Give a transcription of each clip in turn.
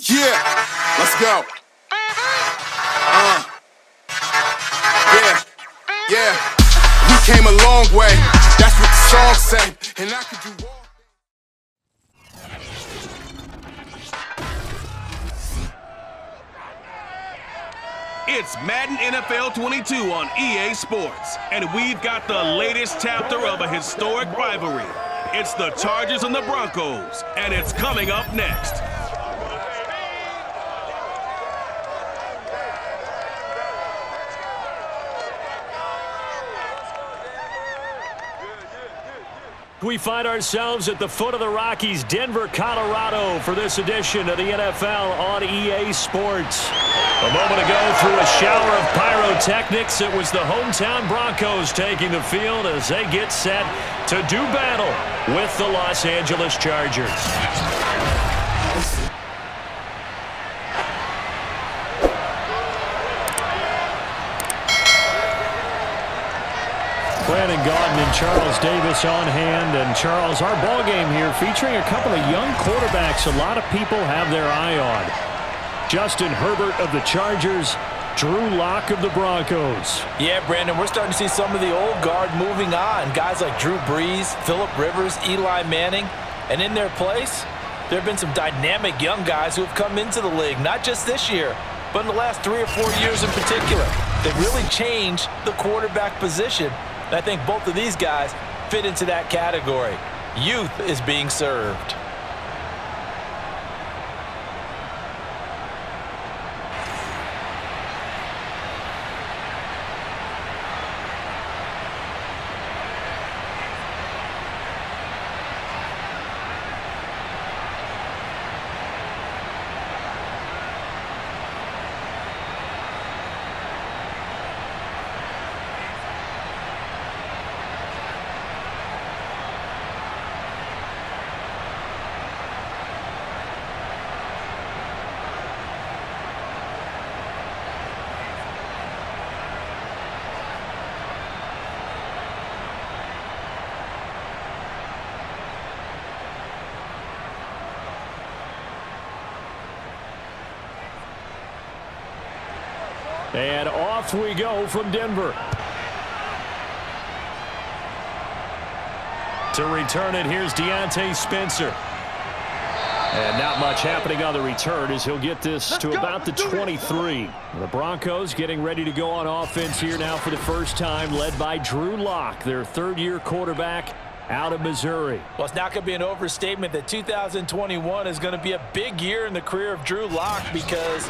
Yeah, let's go. Yeah. We came a long way. That's what the song say. And I could do all. It's Madden NFL 22 on EA Sports, and we've got the latest chapter of a historic rivalry. It's the Chargers and the Broncos, and it's coming up next. We find ourselves at the foot of the Rockies, Denver, Colorado, for this edition of the NFL on EA Sports. A moment ago, through a shower of pyrotechnics, it was the hometown Broncos taking the field as they get set to do battle with the Los Angeles Chargers. Brandon Gaudin and Charles Davis on hand. And Charles, our ball game here featuring a couple of young quarterbacks a lot of people have their eye on. Justin Herbert of the Chargers, Drew Lock of the Broncos. Yeah, Brandon, we're starting to see some of the old guard moving on. Guys like Drew Brees, Phillip Rivers, Eli Manning. And in their place, there have been some dynamic young guys who have come into the league, not just this year, but in the last 3 or 4 years in particular. They've really changed the quarterback position. And I think both of these guys fit into that category. Youth is being served. And off we go from Denver. To return it, here's Deontay Spencer. And not much happening on the return as he'll get this to about the 23. The Broncos getting ready to go on offense here now for the first time, led by Drew Lock, their third-year quarterback out of Missouri. Well, it's not going to be an overstatement that 2021 is going to be a big year in the career of Drew Lock, because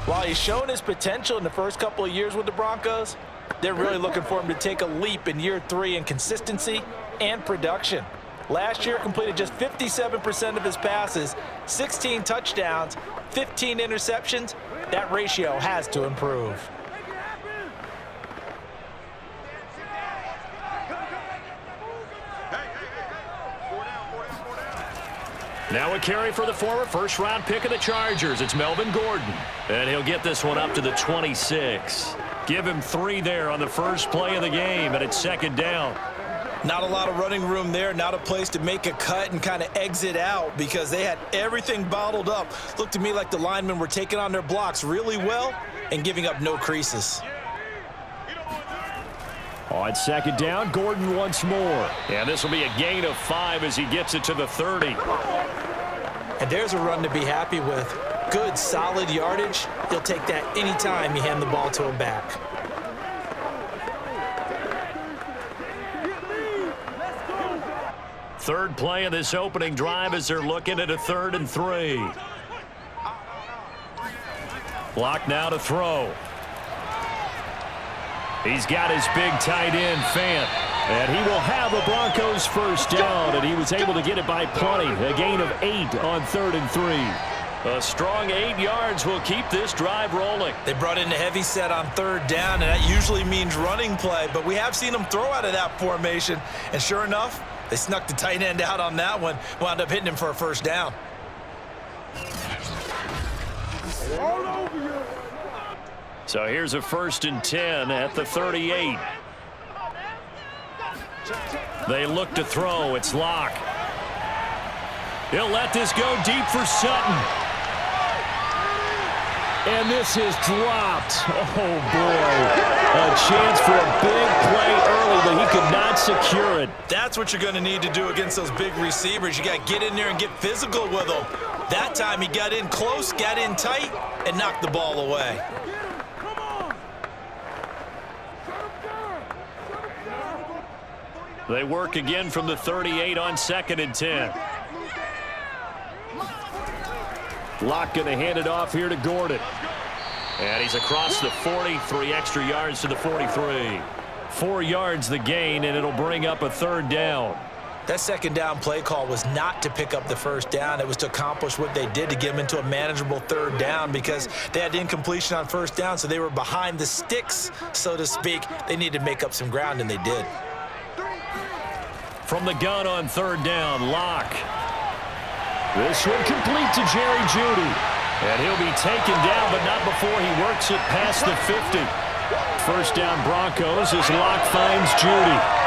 while he's shown his potential in the first couple of years with the Broncos, they're really looking for him to take a leap in year 3 in consistency and production. Last year, completed just 57% of his passes, 16 touchdowns, 15 interceptions. That ratio has to improve. Now a carry for the former first-round pick of the Chargers. It's Melvin Gordon. And he'll get this one up to the 26. Give him 3 there on the first play of the game, and it's second down. Not a lot of running room there, not a place to make a cut and kind of exit out because they had everything bottled up. Looked to me like the linemen were taking on their blocks really well and giving up no creases. On second down, Gordon once more. And this will be a gain of 5 as he gets it to the 30. And there's a run to be happy with. Good, solid yardage. He'll take that anytime you hand the ball to him back. Third play of this opening drive as they're looking at a 3rd and 3. Block now to throw. He's got his big tight end, Fant. And he will have the Broncos first down, and he was able to get it by plenty. A gain of 8 on 3rd and 3. A strong 8 yards will keep this drive rolling. They brought in a heavy set on 3rd down, and that usually means running play. But we have seen them throw out of that formation. And sure enough, they snuck the tight end out on that one. Wound up hitting him for a first down. All over you. So here's a 1st and 10 at the 38. They look to throw. It's Lock. He'll let this go deep for Sutton. And this is dropped. Oh, boy. A chance for a big play early, but he could not secure it. That's what you're going to need to do against those big receivers. You got to get in there and get physical with them. That time he got in close, got in tight, and knocked the ball away. They work again from the 38 on 2nd and 10. Locke going to hand it off here to Gordon. And he's across the 40, 3 extra yards to the 43. 4 yards the gain, and it'll bring up a 3rd down. That 2nd down play call was not to pick up the 1st down. It was to accomplish what they did to get them into a manageable 3rd down because they had incompletion on 1st down, so they were behind the sticks, so to speak. They needed to make up some ground, and they did. From the gun on 3rd down, Locke. This one complete to Jerry Jeudy. And he'll be taken down, but not before he works it past the 50. 1st down Broncos as Locke finds Jeudy.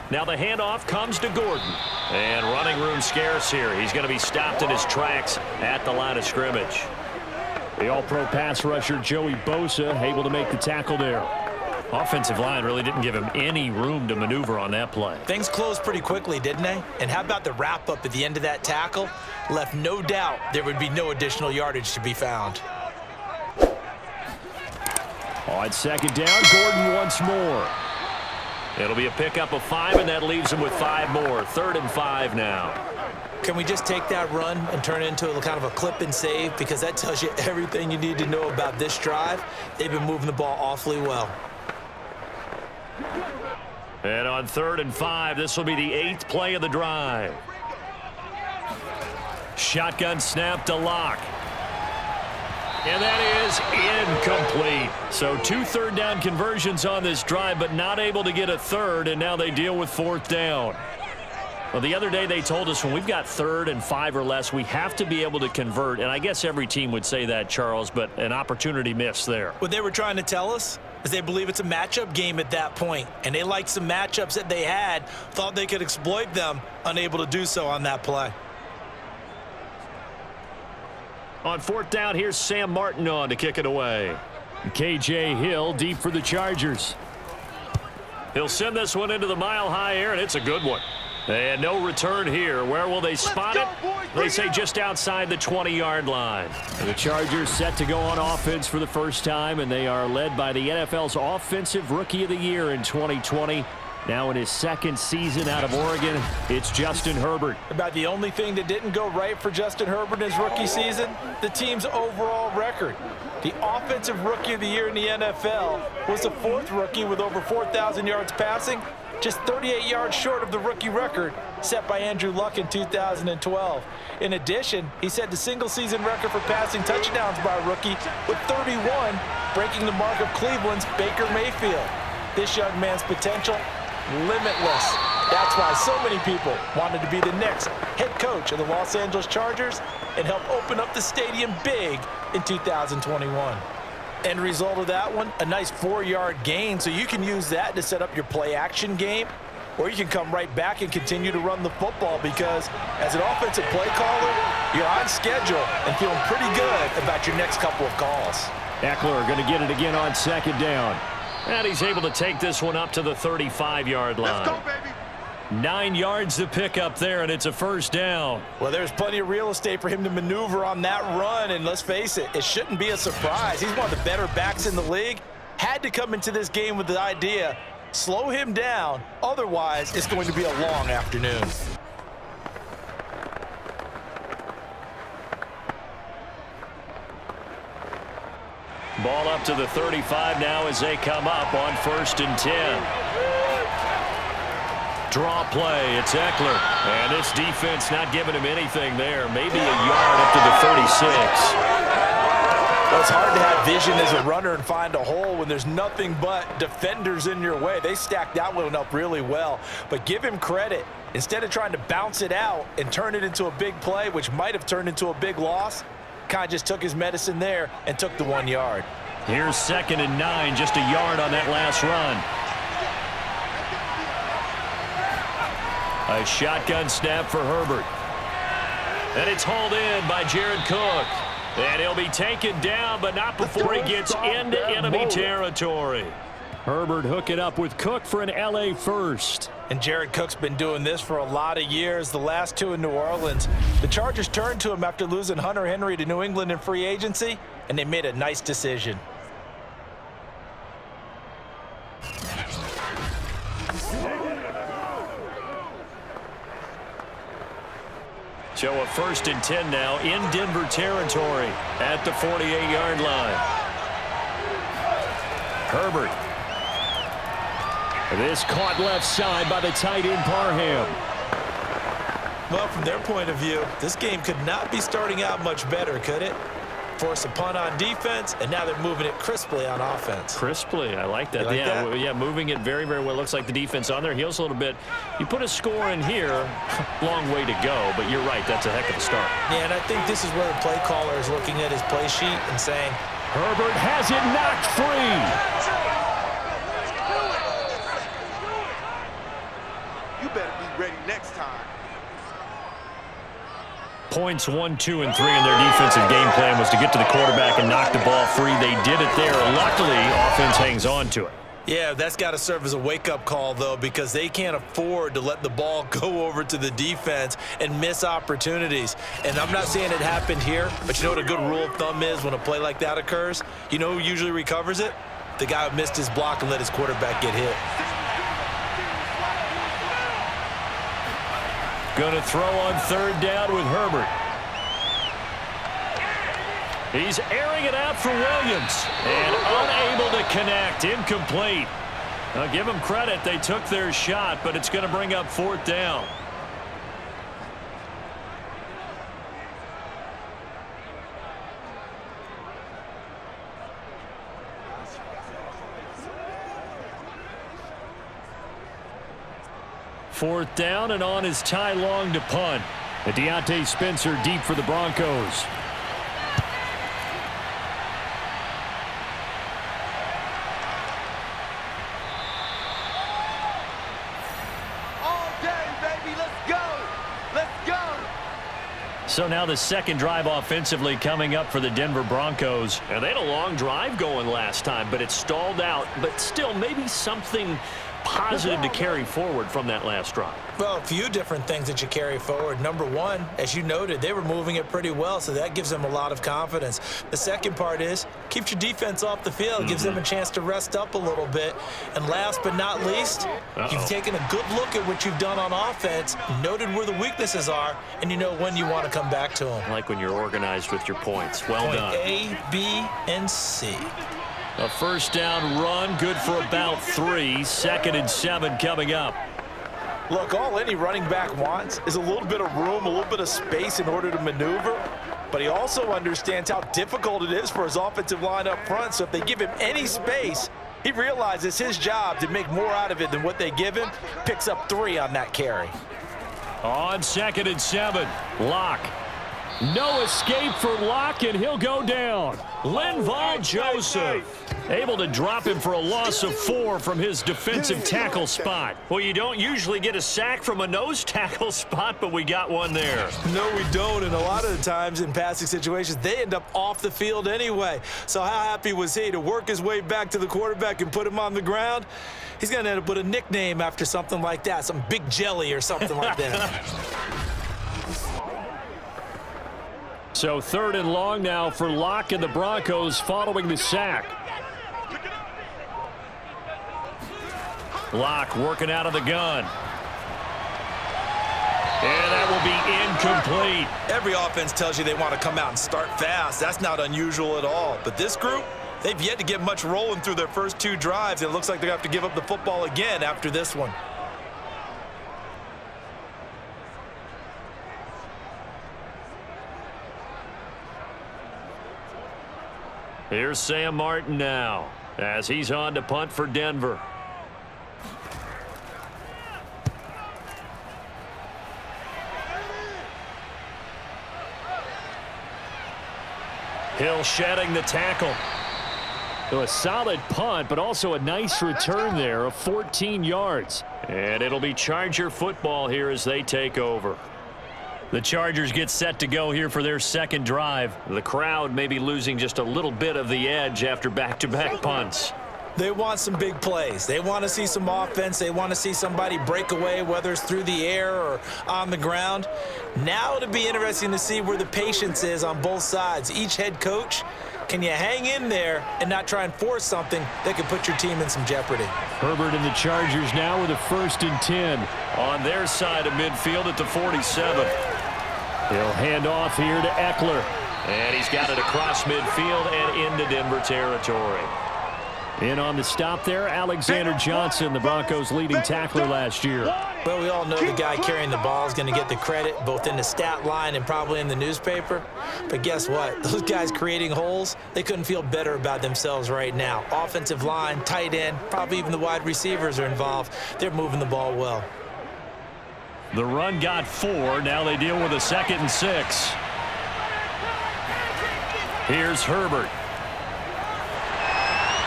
Now the handoff comes to Gordon. And running room scarce here. He's going to be stopped in his tracks at the line of scrimmage. The all-pro pass rusher Joey Bosa able to make the tackle there. Offensive line really didn't give him any room to maneuver on that play. Things closed pretty quickly, didn't they? And how about the wrap-up at the end of that tackle? Left no doubt there would be no additional yardage to be found. On 2nd down, Gordon once more. It'll be a pickup of 5, and that leaves him with 5 more. 3rd and 5 now. Can we just take that run and turn it into a kind of a clip and save? Because that tells you everything you need to know about this drive. They've been moving the ball awfully well. And on 3rd and 5, this will be the 8th play of the drive. Shotgun snap to Locke. And that is incomplete. So 2 3rd down conversions on this drive, but not able to get a 3rd, and now they deal with 4th down. Well, the other day they told us when we've got 3rd and 5 or less, we have to be able to convert. And I guess every team would say that, Charles, but an opportunity missed there. What they were trying to tell us is they believe it's a matchup game at that point, and they liked some matchups that they had, thought they could exploit them, unable to do so on that play. On 4th down, here's Sam Martin on to kick it away. K.J. Hill deep for the Chargers. He'll send this one into the mile-high air, and it's a good one. And no return here. Where will they spot it? They say just outside the 20-yard line. The Chargers set to go on offense for the first time, and they are led by the NFL's Offensive Rookie of the Year in 2020. Now in his 2nd season out of Oregon, it's Justin Herbert. About the only thing that didn't go right for Justin Herbert in his rookie season, the team's overall record. The Offensive Rookie of the Year in the NFL was the 4th rookie with over 4,000 yards passing, just 38 yards short of the rookie record set by Andrew Luck in 2012. In addition, he set the single-season record for passing touchdowns by a rookie with 31, breaking the mark of Cleveland's Baker Mayfield. This young man's potential, limitless. That's why so many people wanted to be the next head coach of the Los Angeles Chargers and help open up the stadium big in 2021. End result of that one, a nice 4-yard gain, so you can use that to set up your play-action game, or you can come right back and continue to run the football because as an offensive play caller, you're on schedule and feeling pretty good about your next couple of calls. Eckler going to get it again on 2nd down. And he's able to take this one up to the 35-yard line. Let's go, baby. 9 yards to pick up there, and it's a 1st down. Well, there's plenty of real estate for him to maneuver on that run, and let's face it, it shouldn't be a surprise. He's one of the better backs in the league. Had to come into this game with the idea, slow him down, otherwise it's going to be a long afternoon. Ball up to the 35 now as they come up on 1st and 10. Draw play, it's Eckler. And this defense not giving him anything there. Maybe a yard up to the 36. Well, it's hard to have vision as a runner and find a hole when there's nothing but defenders in your way. They stacked that one up really well. But give him credit. Instead of trying to bounce it out and turn it into a big play, which might have turned into a big loss, kind of just took his medicine there and took the 1 yard. Here's 2nd and 9, just a yard on that last run. A shotgun snap for Herbert. And it's hauled in by Jared Cook. And he'll be taken down, but not before he gets into enemy territory. Herbert hooking up with Cook for an LA first. And Jared Cook's been doing this for a lot of years, the last 2 in New Orleans. The Chargers turned to him after losing Hunter Henry to New England in free agency, and they made a nice decision. So a 1st and 10 now in Denver territory at the 48-yard line. Herbert. This caught left side by the tight end Parham. Well, from their point of view, this game could not be starting out much better, could it? Force a punt on defense, and now they're moving it crisply on offense. Crisply, I like that. Like that? Yeah, moving it very, very well. Looks like the defense on their heels a little bit. You put a score in here, long way to go, but you're right, that's a heck of a start. Yeah, and I think this is where the play caller is looking at his play sheet and saying, Herbert has it knocked free. You better be ready next time. Points 1, 2, and 3 in their defensive game plan was to get to the quarterback and knock the ball free. They did it there. Luckily, offense hangs on to it. yeah, that's got to serve as a wake-up call, though, because they can't afford to let the ball go over to the defense and miss opportunities. And I'm not saying it happened here, but you know what a good rule of thumb is when a play like that occurs? You know who usually recovers it? The guy who missed his block and let his quarterback get hit. Going to throw on 3rd down with Herbert. He's airing it out for Williams. And unable to connect. Incomplete. I'll give them credit. They took their shot, but it's going to bring up 4th down. Fourth down, and on is Ty Long to punt. Deontay Spencer deep for the Broncos. All day, baby, let's go. Let's go. So now the 2nd drive offensively coming up for the Denver Broncos. And they had a long drive going last time, but it stalled out. But still, maybe something positive to carry forward from that last drive. Well, a few different things that you carry forward. Number one, as you noted, they were moving it pretty well, so that gives them a lot of confidence. The second part is, keeps your defense off the field, gives them a chance to rest up a little bit. And last but not least, you've taken a good look at what you've done on offense, noted where the weaknesses are, and you know when you want to come back to them. I like when you're organized with your points. Well done. Point A, B, and C. A 1st down run, good for about 3. 2nd and 7 coming up. Look, all any running back wants is a little bit of room, a little bit of space in order to maneuver. But he also understands how difficult it is for his offensive line up front. So if they give him any space, he realizes his job to make more out of it than what they give him. Picks up 3 on that carry. On 2nd and 7, Locke. No escape for Locke, and he'll go down. Linval Joseph able to drop him for a loss of 4 from his defensive tackle spot. Well, you don't usually get a sack from a nose tackle spot, but we got one there. No, we don't, and a lot of the times in passing situations, they end up off the field anyway. So how happy was he to work his way back to the quarterback and put him on the ground? He's going to end up with a nickname after something like that, some Big Jelly or something like that. So 3rd and long now for Locke and the Broncos following the sack. Locke working out of the gun. And that will be incomplete. Every offense tells you they want to come out and start fast. That's not unusual at all. But this group, they've yet to get much rolling through their first 2 drives. It looks like they're going to have to give up the football again after this one. Here's Sam Martin now as he's on to punt for Denver. Hill shedding the tackle. So a solid punt, but also a nice return there of 14 yards. And it'll be Charger football here as they take over. The Chargers get set to go here for their second drive. The crowd may be losing just a little bit of the edge after back-to-back punts. They want some big plays. They want to see some offense. They want to see somebody break away, whether it's through the air or on the ground. Now it'll be interesting to see where the patience is on both sides. Each head coach, can you hang in there and not try and force something that could put your team in some jeopardy? Herbert and the Chargers now with a 1st and 10 on their side of midfield at the 47. He'll hand off here to Eckler. And he's got it across midfield and into Denver territory. In on the stop there, Alexander Johnson, the Broncos' leading tackler last year. Well, we all know the guy carrying the ball is going to get the credit, both in the stat line and probably in the newspaper. But guess what? Those guys creating holes, they couldn't feel better about themselves right now. Offensive line, tight end, probably even the wide receivers are involved. They're moving the ball well. The run got 4. Now they deal with a 2nd and 6. Here's Herbert.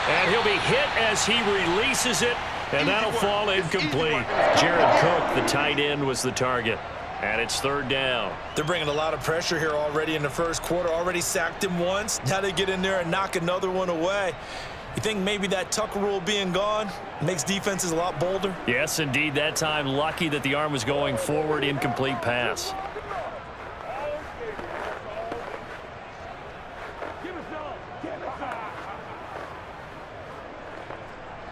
And he'll be hit as he releases it, and that'll fall incomplete. Jared Cook, the tight end, was the target. And it's 3rd down. They're bringing a lot of pressure here already in the first quarter. Already sacked him once. Now they get in there and knock another one away. You think maybe that Tucker rule being gone makes defenses a lot bolder? Yes, indeed. That time, lucky that the arm was going forward. Incomplete pass.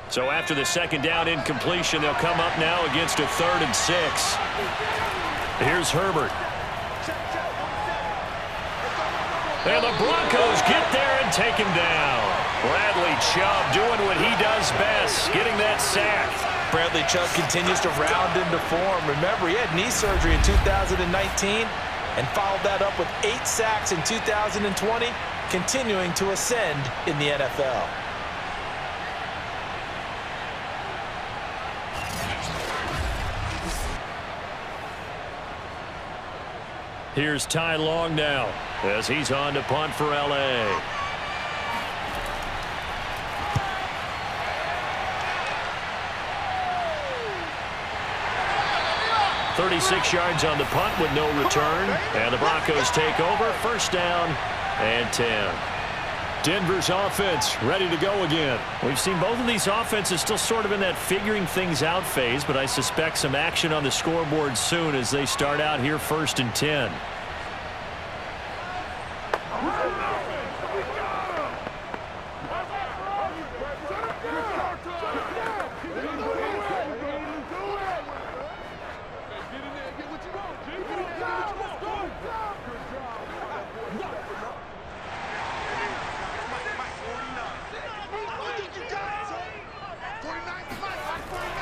So after the 2nd down incompletion, they'll come up now against a 3rd and 6. Here's Herbert. And the Broncos get there and take him down. Bradley Chubb doing what he does best, getting that sack. Bradley Chubb continues to round into form. Remember, he had knee surgery in 2019 and followed that up with 8 sacks in 2020, continuing to ascend in the NFL. Here's Ty Long now as he's on to punt for L.A. 36 yards on the punt with no return. And the Broncos take over. 1st down and 10. Denver's offense ready to go again. We've seen both of these offenses still sort of in that figuring things out phase, but I suspect some action on the scoreboard soon as they start out here 1st and 10.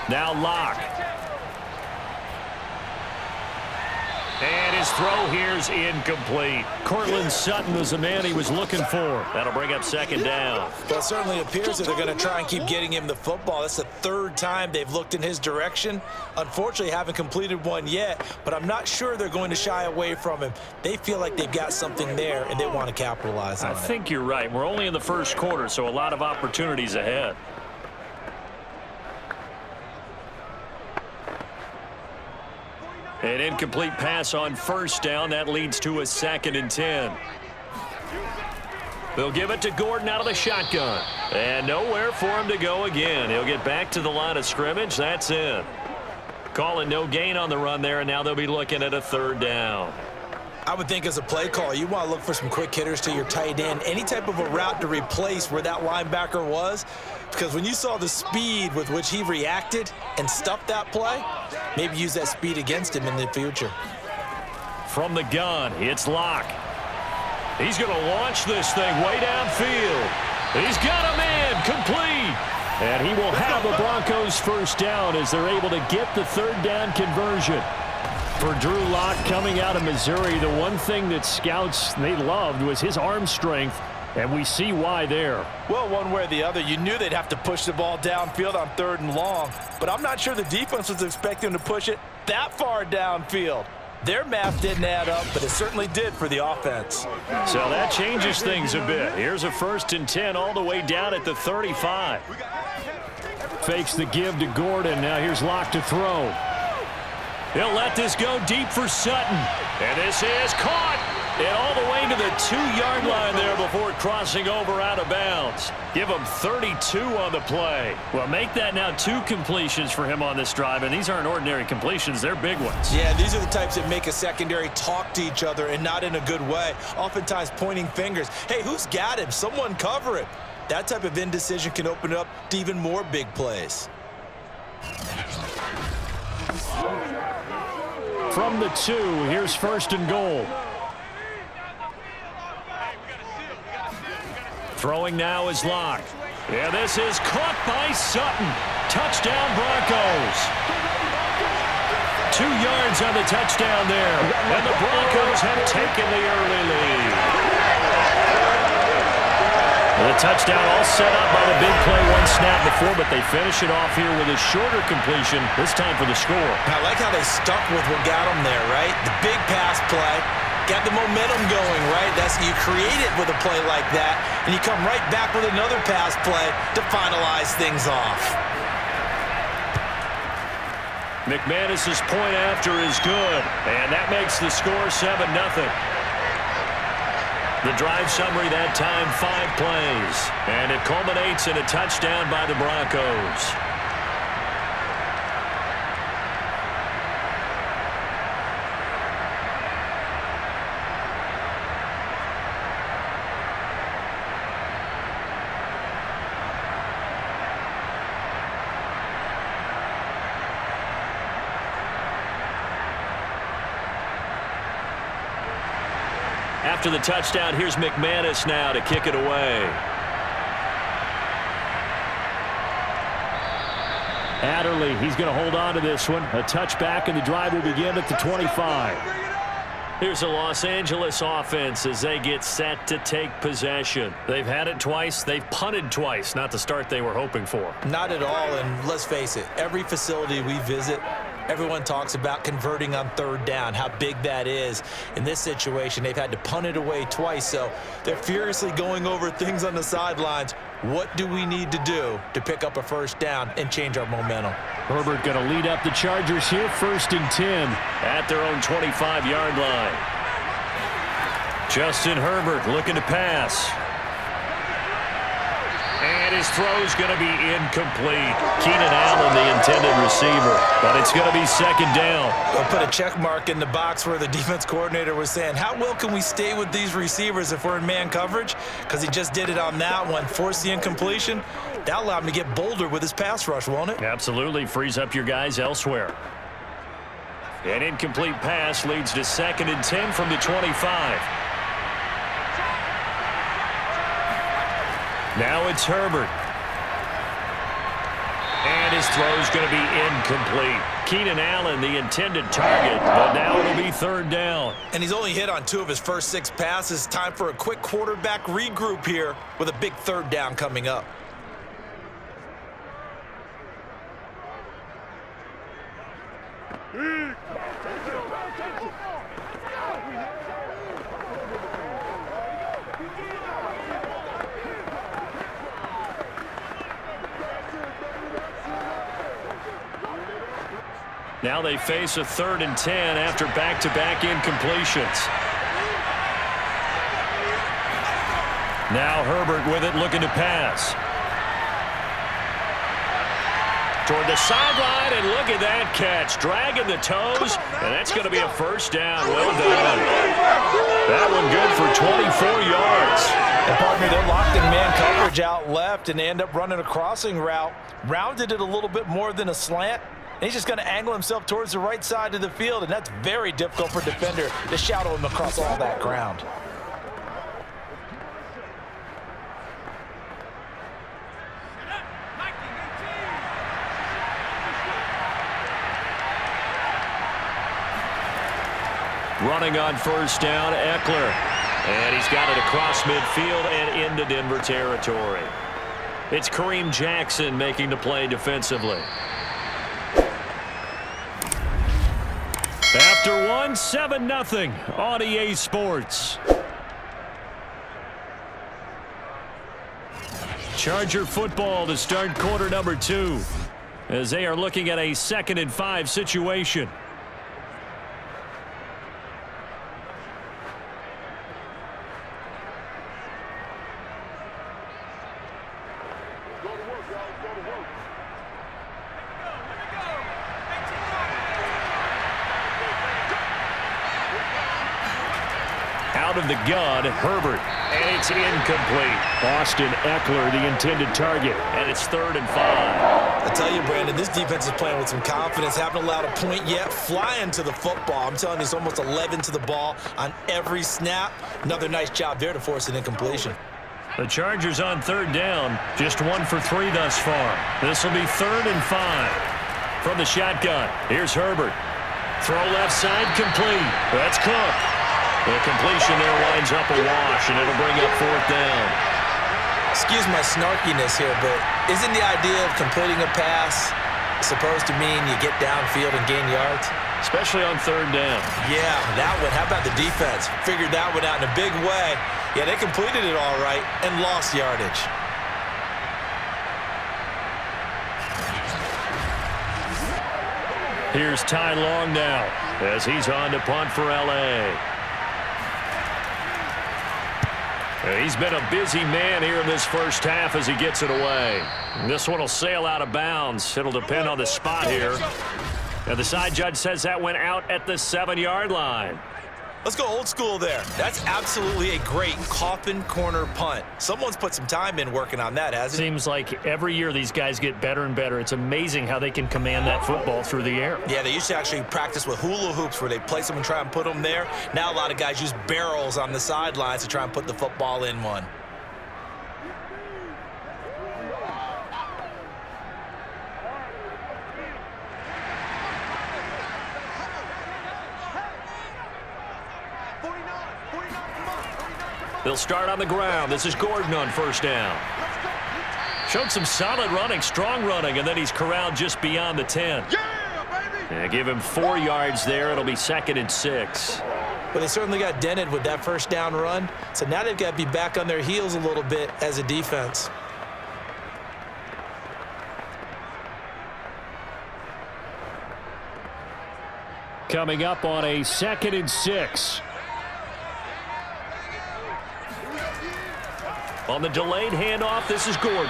Now Locke. And his throw here's incomplete. Cortland Sutton was the man he was looking for. That'll bring up 2nd down. Well, it certainly appears that they're going to try and keep getting him the football. That's the 3rd time they've looked in his direction. Unfortunately, haven't completed one yet, but I'm not sure they're going to shy away from him. They feel like they've got something there, and they want to capitalize on it. I think you're right. We're only in the 1st quarter, so a lot of opportunities ahead. An incomplete pass on 1st down. That leads to a 2nd and 10. They'll give it to Gordon out of the shotgun. And nowhere for him to go again. He'll get back to the line of scrimmage. That's it. Calling no gain on the run there, and now they'll be looking at a 3rd down. I would think as a play caller, you want to look for some quick hitters to your tight end. Any type of a route to replace where that linebacker was. Because when you saw the speed with which he reacted and stuffed that play, maybe use that speed against him in the future. From the gun, it's Locke. He's going to launch this thing way downfield. He's got a man complete. And he will have the Broncos 1st down as they're able to get the 3rd down conversion. For Drew Lock coming out of Missouri, the one thing that scouts they loved was his arm strength. And we see why there. Well, one way or the other, you knew they'd have to push the ball downfield on 3rd and long, but I'm not sure the defense was expecting them to push it that far downfield. Their math didn't add up, but it certainly did for the offense. So that changes things a bit. Here's a 1st and 10 all the way down at the 35. Fakes the give to Gordon. Now here's Locke to throw. He'll let this go deep for Sutton. And this is caught. And all the way to the 2-yard line there before crossing over out of bounds. Give him 32 on the play. Well, make that now 2 completions for him on this drive, and these aren't ordinary completions. They're big ones. Yeah, these are the types that make a secondary talk to each other and not in a good way. Oftentimes pointing fingers. Hey, who's got him? Someone cover him. That type of indecision can open it up to even more big plays. From the 2, here's 1st and goal. Throwing now is Locke. Yeah, this is caught by Sutton. Touchdown, Broncos. 2 yards on the touchdown there. And the Broncos have taken the early lead. The touchdown all set up by the big play 1 snap before, but they finish it off here with a shorter completion, this time for the score. I like how they stuck with what got them there, right? The big pass play. Got the momentum going, right? You create it with a play like that, and you come right back with another pass play to finalize things off. McManus's point after is good, and that makes the score 7-0. The drive summary that time, 5 plays, and it culminates in a touchdown by the Broncos. After the touchdown, here's McManus now to kick it away. Adderley, he's going to hold on to this one. A touchback, and the drive will begin at the 25. Here's the Los Angeles offense as they get set to take possession. They've had it twice. They've punted twice. Not the start they were hoping for. Not at all, and let's face it, every facility we visit, everyone talks about converting on 3rd down, how big that is. In this situation, they've had to punt it away twice, so they're furiously going over things on the sidelines. What do we need to do to pick up a 1st down and change our momentum? Herbert going to lead up the Chargers here, 1st and 10 at their own 25-yard line. Justin Herbert looking to pass. And his throw's going to be incomplete. Keenan Allen, the intended receiver, but it's going to be 2nd down. They'll put a check mark in the box where the defense coordinator was saying, how well can we stay with these receivers if we're in man coverage? Because he just did it on that one, forced the incompletion. That allowed him to get bolder with his pass rush, won't it? Absolutely, frees up your guys elsewhere. An incomplete pass leads to 2nd and 10 from the 25. Now it's Herbert. And his throw's going to be incomplete. Keenan Allen, the intended target, but now it'll be 3rd down. And he's only hit on 2 of his first 6 passes. Time for a quick quarterback regroup here with a big 3rd down coming up. Now they face a 3rd and 10 after back-to-back incompletions. Now Herbert with it, looking to pass. Toward the sideline, and look at that catch. Dragging the toes, and that's going to be a 1st down. Well done. That one good for 24 yards. And partner, they're locked in man coverage out left, and they end up running a crossing route. Rounded it a little bit more than a slant. And he's just going to angle himself towards the right side of the field, and that's very difficult for a defender to shadow him across all that ground. Running on 1st down, Eckler. And he's got it across midfield and into Denver territory. It's Kareem Jackson making the play defensively. After one, 7-0 on EA Sports. Charger football to start quarter number 2 as they are looking at a 2nd and 5 situation. Out of the gun, Herbert, and it's incomplete. Austin Eckler, the intended target, and it's 3rd and 5. I tell you, Brandon, this defense is playing with some confidence. Haven't allowed a point yet. Flying to the football. I'm telling you, it's almost 11 to the ball on every snap. Another nice job there to force an incompletion. The Chargers on 3rd down, just 1 for 3 thus far. This will be 3rd and 5. From the shotgun, here's Herbert. Throw left side, complete. That's Cook. The completion there winds up a wash, and it'll bring up 4th down. Excuse my snarkiness here, but isn't the idea of completing a pass supposed to mean you get downfield and gain yards? Especially on 3rd down. Yeah, that one. How about the defense? Figured that one out in a big way. Yeah, they completed it all right and lost yardage. Here's Ty Long now as he's on to punt for L.A. He's been a busy man here in this first half as he gets it away. This one will sail out of bounds. It'll depend on the spot here. And the side judge says that went out at the 7-yard line. Let's go old school there. That's absolutely a great coffin corner punt. Someone's put some time in working on that, hasn't it? Seems like every year these guys get better and better. It's amazing how they can command that football through the air. Yeah, they used to actually practice with hula hoops where they place them and try and put them there. Now a lot of guys use barrels on the sidelines to try and put the football in one. They'll start on the ground. This is Gordon on 1st down. Showed some solid running, strong running, and then he's corralled just beyond the 10. And give him 4 yards there. It'll be 2nd and 6. But they certainly got dented with that 1st down run. So now they've got to be back on their heels a little bit as a defense. Coming up on a 2nd and 6. On the delayed handoff, this is Gordon.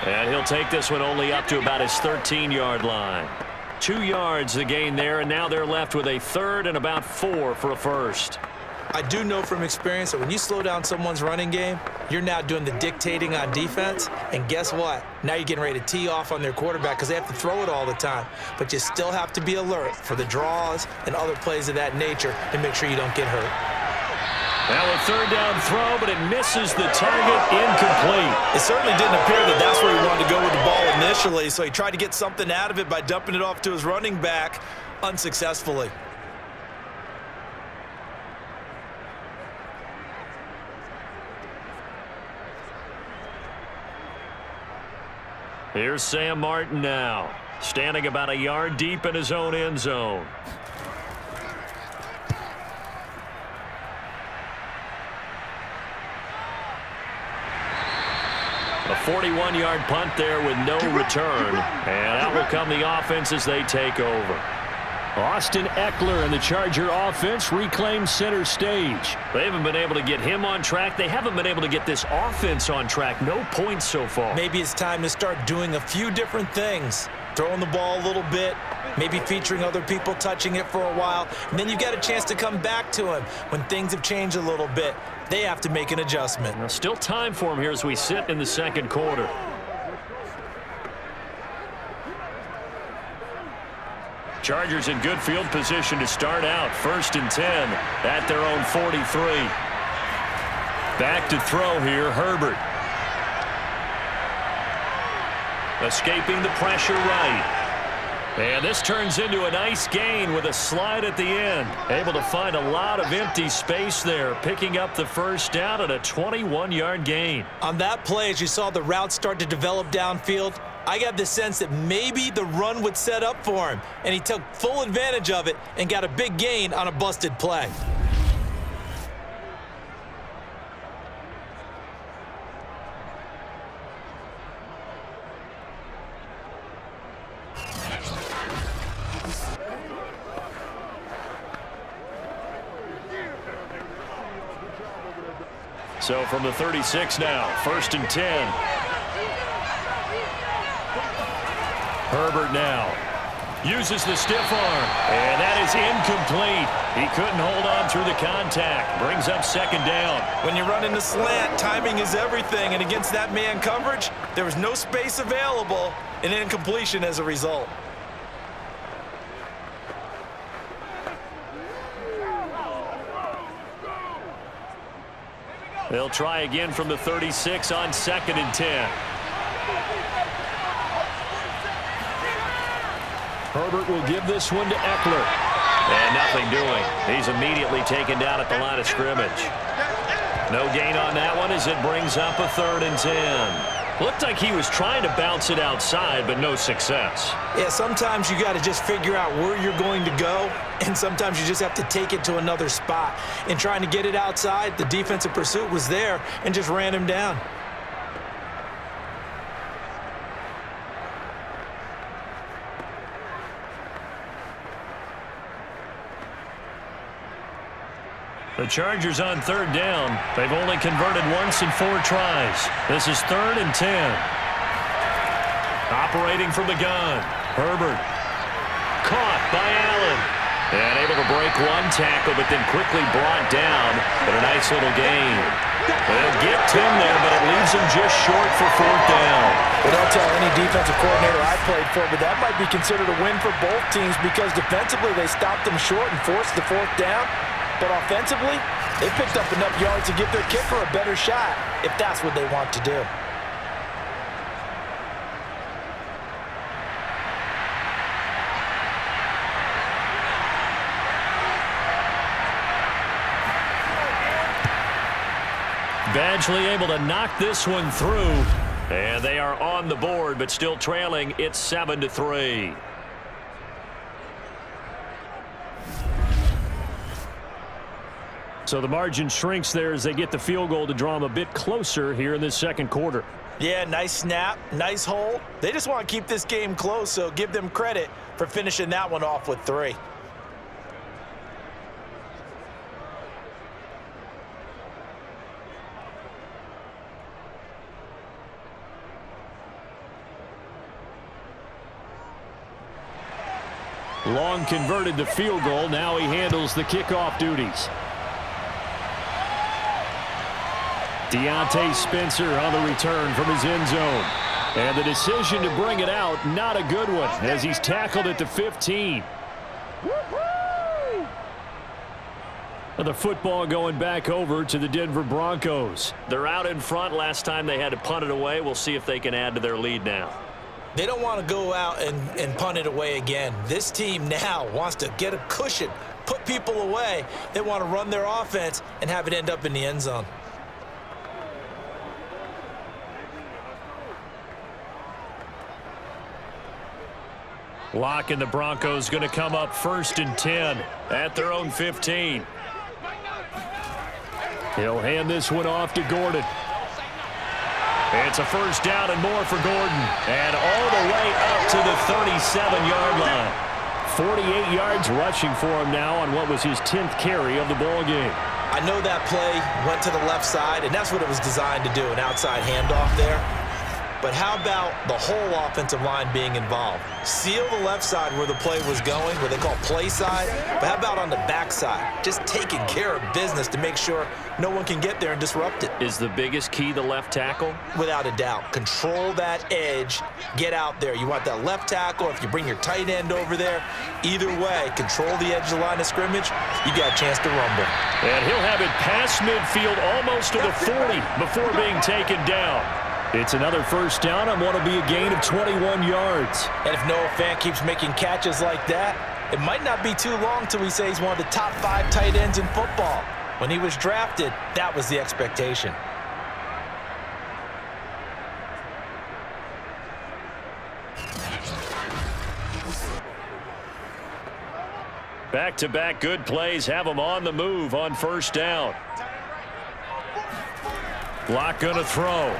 And he'll take this one only up to about his 13-yard line. 2 yards the gain there, and now they're left with a 3rd and about 4 for a first. I do know from experience that when you slow down someone's running game, you're now doing the dictating on defense. And guess what? Now you're getting ready to tee off on their quarterback because they have to throw it all the time. But you still have to be alert for the draws and other plays of that nature to make sure you don't get hurt. Now a 3rd down throw, but it misses the target, incomplete. It certainly didn't appear that that's where he wanted to go with the ball initially, so he tried to get something out of it by dumping it off to his running back unsuccessfully. Here's Sam Martin now, standing about a yard deep in his own end zone. A 41-yard punt there with no return. And out will come the offense as they take over. Austin Eckler and the Charger offense reclaim center stage. They haven't been able to get him on track. They haven't been able to get this offense on track. No points so far. Maybe it's time to start doing a few different things. Throwing the ball a little bit, maybe featuring other people touching it for a while, and then you get a chance to come back to him when things have changed a little bit. They have to make an adjustment. Now, still time for him here as we sit in the 2nd quarter. Chargers in good field position to start out. 1st and 10 at their own 43. Back to throw here, Herbert. Escaping the pressure right. And this turns into a nice gain with a slide at the end. Able to find a lot of empty space there, picking up the first down at a 21-yard gain. On that play, as you saw the route start to develop downfield, I got the sense that maybe the run would set up for him, and he took full advantage of it and got a big gain on a busted play. So from the 36 now, 1st and 10. Herbert now uses the stiff arm, and that is incomplete. He couldn't hold on through the contact. Brings up 2nd down. When you run in the slant, timing is everything, and against that man coverage, there was no space available, and incompletion as a result. They'll try again from the 36 on 2nd and 10. Herbert will give this one to Eckler. And nothing doing. He's immediately taken down at the line of scrimmage. No gain on that one as it brings up a 3rd and 10. Looked like he was trying to bounce it outside, but no success. Yeah, sometimes you got to just figure out where you're going to go, and sometimes you just have to take it to another spot. In trying to get it outside, the defensive pursuit was there and just ran him down. The Chargers on 3rd down. They've only converted once in 4 tries. This is 3rd and 10. Operating from the gun. Herbert. Caught by Allen. And able to break one tackle, but then quickly brought down. But a nice little gain. They'll get 10 there, but it leaves him just short for 4th down. Well, don't tell any defensive coordinator I played for, but that might be considered a win for both teams because defensively they stopped them short and forced the 4th down. But offensively, they picked up enough yards to give their kicker a better shot if that's what they want to do. Badgley able to knock this one through. And they are on the board, but still trailing. It's 7-3. So the margin shrinks there as they get the field goal to draw them a bit closer here in this 2nd quarter. Yeah, nice snap, nice hold. They just want to keep this game close, so give them credit for finishing that one off with 3. Long converted the field goal. Now he handles the kickoff duties. Deontay Spencer on the return from his end zone. And the decision to bring it out, not a good one, as he's tackled at the 15. The football going back over to the Denver Broncos. They're out in front. Last time they had to punt it away. We'll see if they can add to their lead now. They don't want to go out and punt it away again. This team now wants to get a cushion, put people away. They want to run their offense and have it end up in the end zone. Locke and the Broncos going to come up 1st and 10 at their own 15. He'll hand this one off to Gordon. It's a 1st down and more for Gordon. And all the way up to the 37-yard line. 48 yards rushing for him now on what was his 10th carry of the ball game. I know that play went to the left side, and that's what it was designed to do, an outside handoff there. But how about the whole offensive line being involved? Seal the left side where the play was going, where they call play side. But how about on the back side? Just taking care of business to make sure no one can get there and disrupt it. Is the biggest key the left tackle? Without a doubt. Control that edge. Get out there. You want that left tackle. If you bring your tight end over there, either way, control the edge of the line of scrimmage. You got a chance to rumble. And he'll have it past midfield almost to the 40 before being taken down. It's another first down on what will be a gain of 21 yards. And if Noah Fant keeps making catches like that, it might not be too long till we say he's one of the top 5 tight ends in football. When he was drafted, that was the expectation. Back-to-back good plays have him on the move on first down. Block going to throw.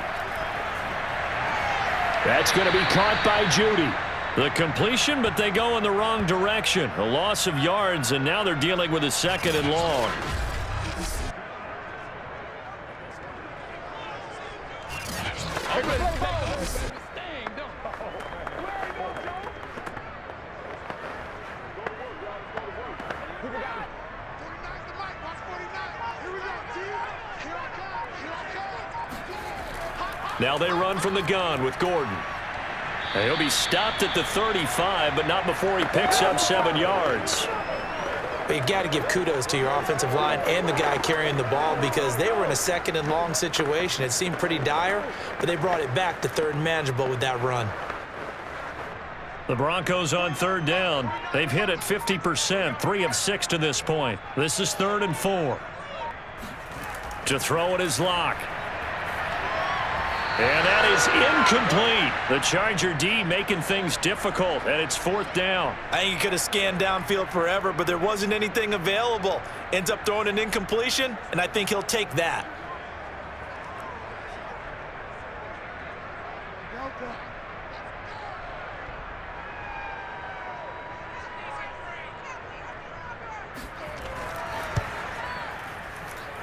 That's going to be caught by Judy. The completion, but they go in the wrong direction. A loss of yards, and now they're dealing with a 2nd and long. Now they run from the gun with Gordon. He'll be stopped at the 35, but not before he picks up 7 yards. But you got to give kudos to your offensive line and the guy carrying the ball because they were in a 2nd and long situation. It seemed pretty dire, but they brought it back to 3rd and manageable with that run. The Broncos on 3rd down. They've hit it 50%, 3 of 6 to this point. This is 3rd and 4. To throw it is Locke. And that is incomplete. The Charger D making things difficult, and it's 4th down. I think he could have scanned downfield forever, but there wasn't anything available. Ends up throwing an incompletion, and I think he'll take that.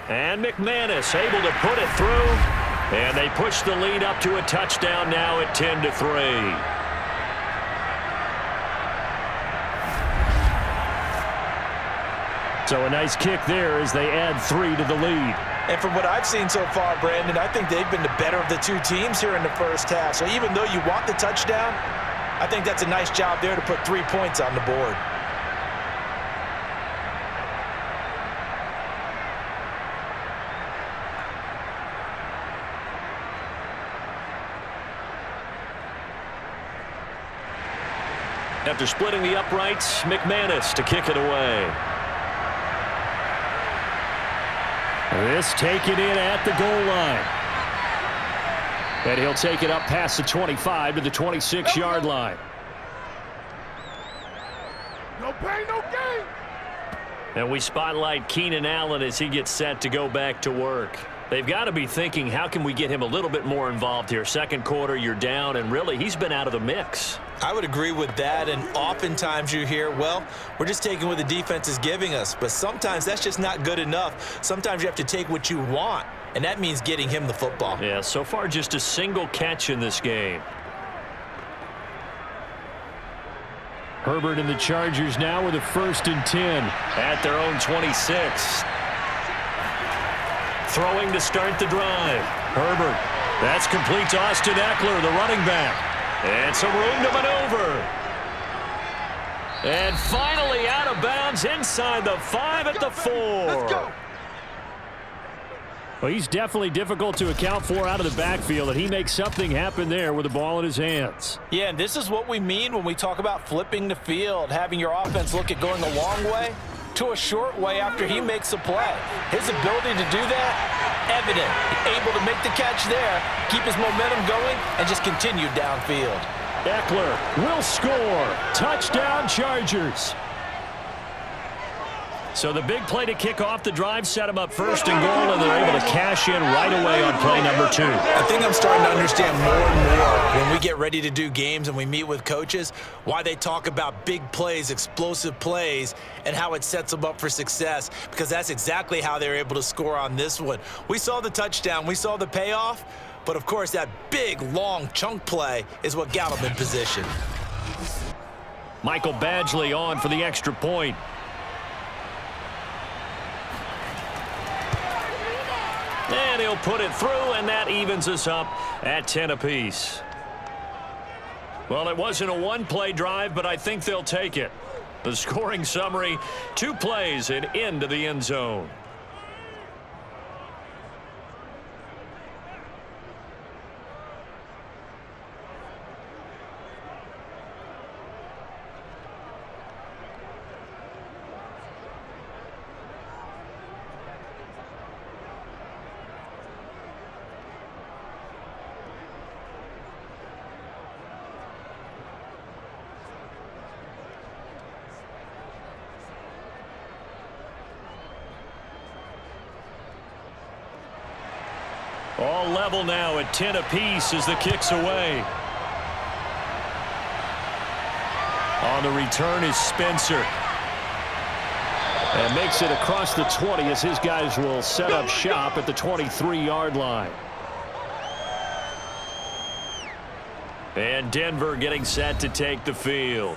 And McManus able to put it through. And they push the lead up to a touchdown now at 10-3. So a nice kick there as they add 3 to the lead. And from what I've seen so far, Brandon, I think they've been the better of the 2 teams here in the first half. So even though you want the touchdown, I think that's a nice job there to put 3 points on the board. After splitting the uprights, McManus to kick it away. This taken in at the goal line. And he'll take it up past the 25 to the 26-yard line. No pain, no gain. And we spotlight Keenan Allen as he gets set to go back to work. They've got to be thinking, how can we get him a little bit more involved here? 2nd quarter, you're down, and really, he's been out of the mix. I would agree with that, and oftentimes you hear, well, we're just taking what the defense is giving us, but sometimes that's just not good enough. Sometimes you have to take what you want, and that means getting him the football. Yeah, so far just a single catch in this game. Herbert and the Chargers now with a 1st and 10 at their own 26. Throwing to start the drive. Herbert. That's complete to Austin Eckler, the running back. And some room to maneuver. And finally out of bounds inside the 5 at the 4. Let's go. Well, he's definitely difficult to account for out of the backfield, and he makes something happen there with the ball in his hands. Yeah, and this is what we mean when we talk about flipping the field, having your offense look at going a long way to a short way after he makes a play. His ability to do that, evident. Able to make the catch there, keep his momentum going, and just continue downfield. Eckler will score. Touchdown, Chargers. So the big play to kick off the drive set him up 1st and goal, and they're able to cash in right away on play number 2. I think I'm starting to understand more and more when we get ready to do games and we meet with coaches, why they talk about big plays, explosive plays, and how it sets them up for success, because that's exactly how they're able to score on this one. We saw the touchdown, we saw the payoff, but of course that big, long chunk play is what got them in position. Michael Badgley on for the extra point. And he'll put it through, and that evens us up at 10 apiece. Well, it wasn't a one-play drive, but I think they'll take it. The scoring summary, 2 plays and into the end zone. All level now at 10 apiece as the kick's away. On the return is Spencer. And makes it across the 20 as his guys will set up shop at the 23-yard line. And Denver getting set to take the field.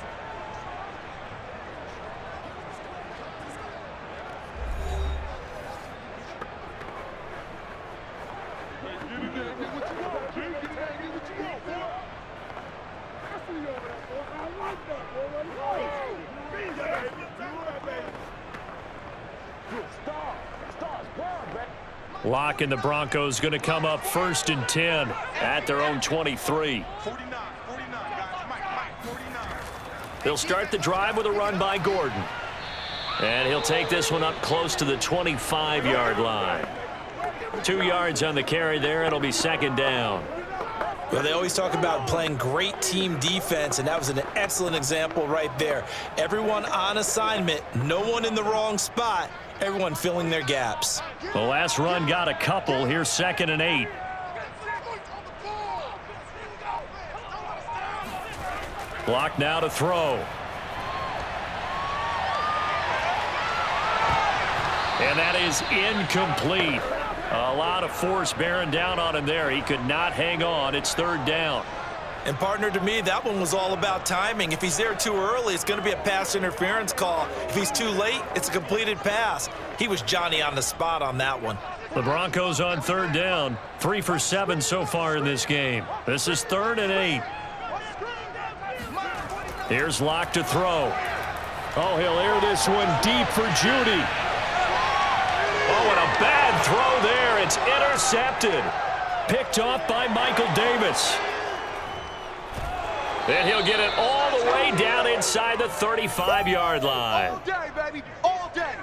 Locke and the Broncos going to come up 1st and 10 at their own 23. They'll start the drive with a run by Gordon. And he'll take this one up close to the 25-yard line. 2 yards on the carry there. It'll be 2nd down. Well, they always talk about playing great team defense, and that was an excellent example right there. Everyone on assignment, no one in the wrong spot, everyone filling their gaps. The last run got a couple. Here's 2nd and 8. Block now to throw. And that is incomplete. A lot of force bearing down on him there. He could not hang on. It's 3rd down. And partner, to me, that one was all about timing. If he's there too early, it's going to be a pass interference call. If he's too late, it's a completed pass. He was Johnny on the spot on that one. The Broncos on 3rd down. 3 for 7 so far in this game. This is 3rd and 8. Here's Locke to throw. Oh, he'll air this one deep for Judy. Oh, and a bad throw there. It's intercepted. Picked off by Michael Davis. And he'll get it all the way down inside the 35-yard line. All day, baby. All day.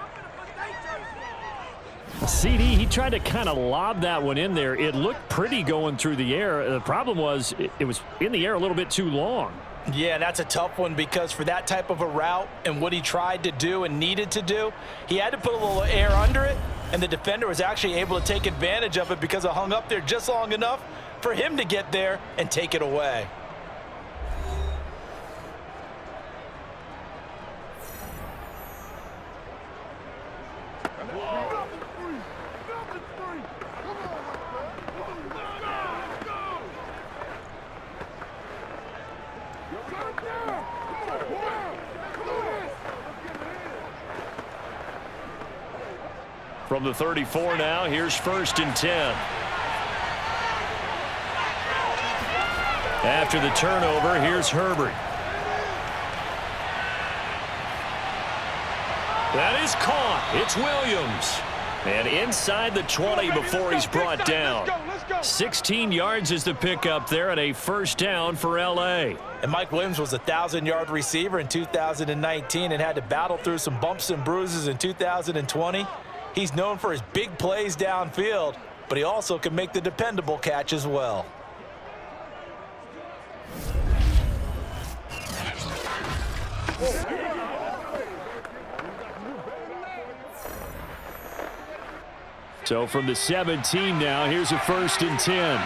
CD, he tried to kind of lob that one in there. It looked pretty going through the air. The problem was it was in the air a little bit too long. Yeah, that's a tough one because for that type of a route and what he tried to do and needed to do, he had to put a little air under it, and the defender was actually able to take advantage of it because it hung up there just long enough for him to get there and take it away. From the 34 now, here's 1st and 10. After the turnover, here's Herbert. That is caught. It's Williams. And inside the 20 before he's brought down. 16 yards is the pickup there and a 1st down for L.A. And Mike Williams was a 1,000-yard receiver in 2019 and had to battle through some bumps and bruises in 2020. He's known for his big plays downfield, but he also can make the dependable catch as well. So from the 17 now, here's a 1st and 10.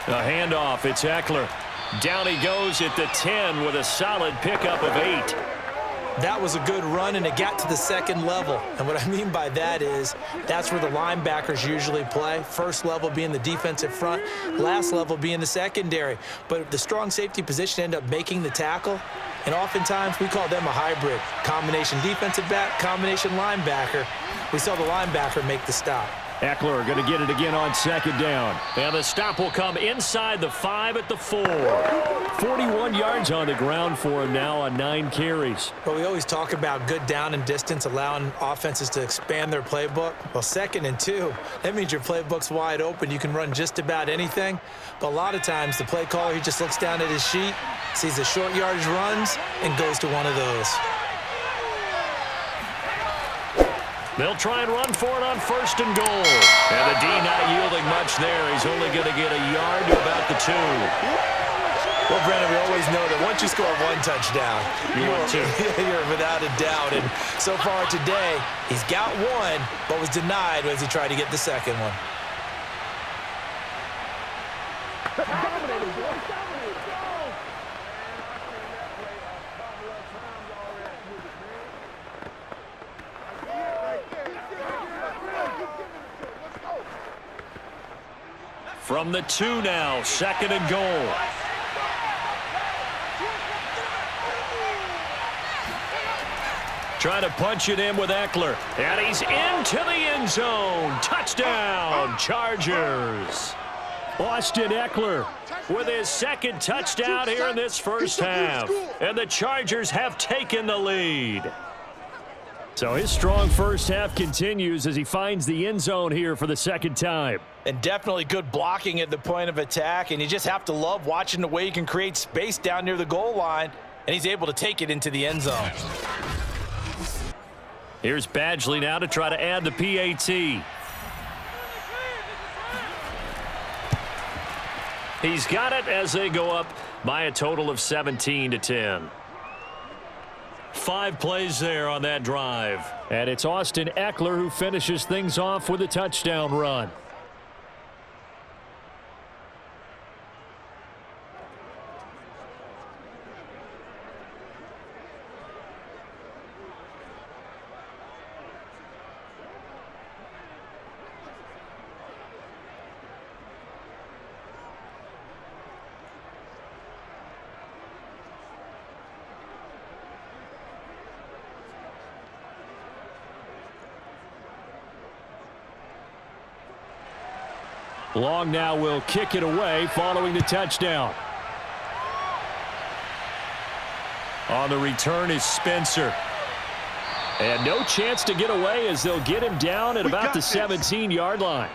A handoff, it's Eckler. Down he goes at the 10 with a solid pickup of 8. That was a good run, and it got to the 2nd level. And what I mean by that is that's where the linebackers usually play. First level being the defensive front, last level being the secondary. But the strong safety position ended up making the tackle, and oftentimes we call them a hybrid. Combination defensive back, combination linebacker. We saw the linebacker make the stop. Eckler going to get it again on 2nd down. And the stop will come inside the 5 at the 4. 41 yards on the ground for him now on 9 carries. But we always talk about good down and distance, allowing offenses to expand their playbook. Well, 2nd and 2, that means your playbook's wide open. You can run just about anything. But a lot of times the play caller, he just looks down at his sheet, sees the short yardage runs, and goes to one of those. They'll try and run for it on 1st and goal. And the D not yielding much there. He's only going to get a yard to about the 2. Well, Brandon, we always know that once you score one touchdown, you're without a doubt. And so far today, he's got one, but was denied as he tried to get the second one. From the 2 now, 2nd and goal. Trying to punch it in with Eckler. And he's into the end zone. Touchdown, Chargers. Austin Eckler with his 2nd touchdown here in this first half. And the Chargers have taken the lead. So his strong first half continues as he finds the end zone here for the 2nd time. And definitely good blocking at the point of attack. And you just have to love watching the way he can create space down near the goal line. And he's able to take it into the end zone. Here's Badgley now to try to add the PAT. He's got it as they go up by a total of 17-10. 5 plays there on that drive. And it's Austin Eckler who finishes things off with a touchdown run. Long now will kick it away following the touchdown. On the return is Spencer. And no chance to get away as they'll get him down at about the 17-yard line.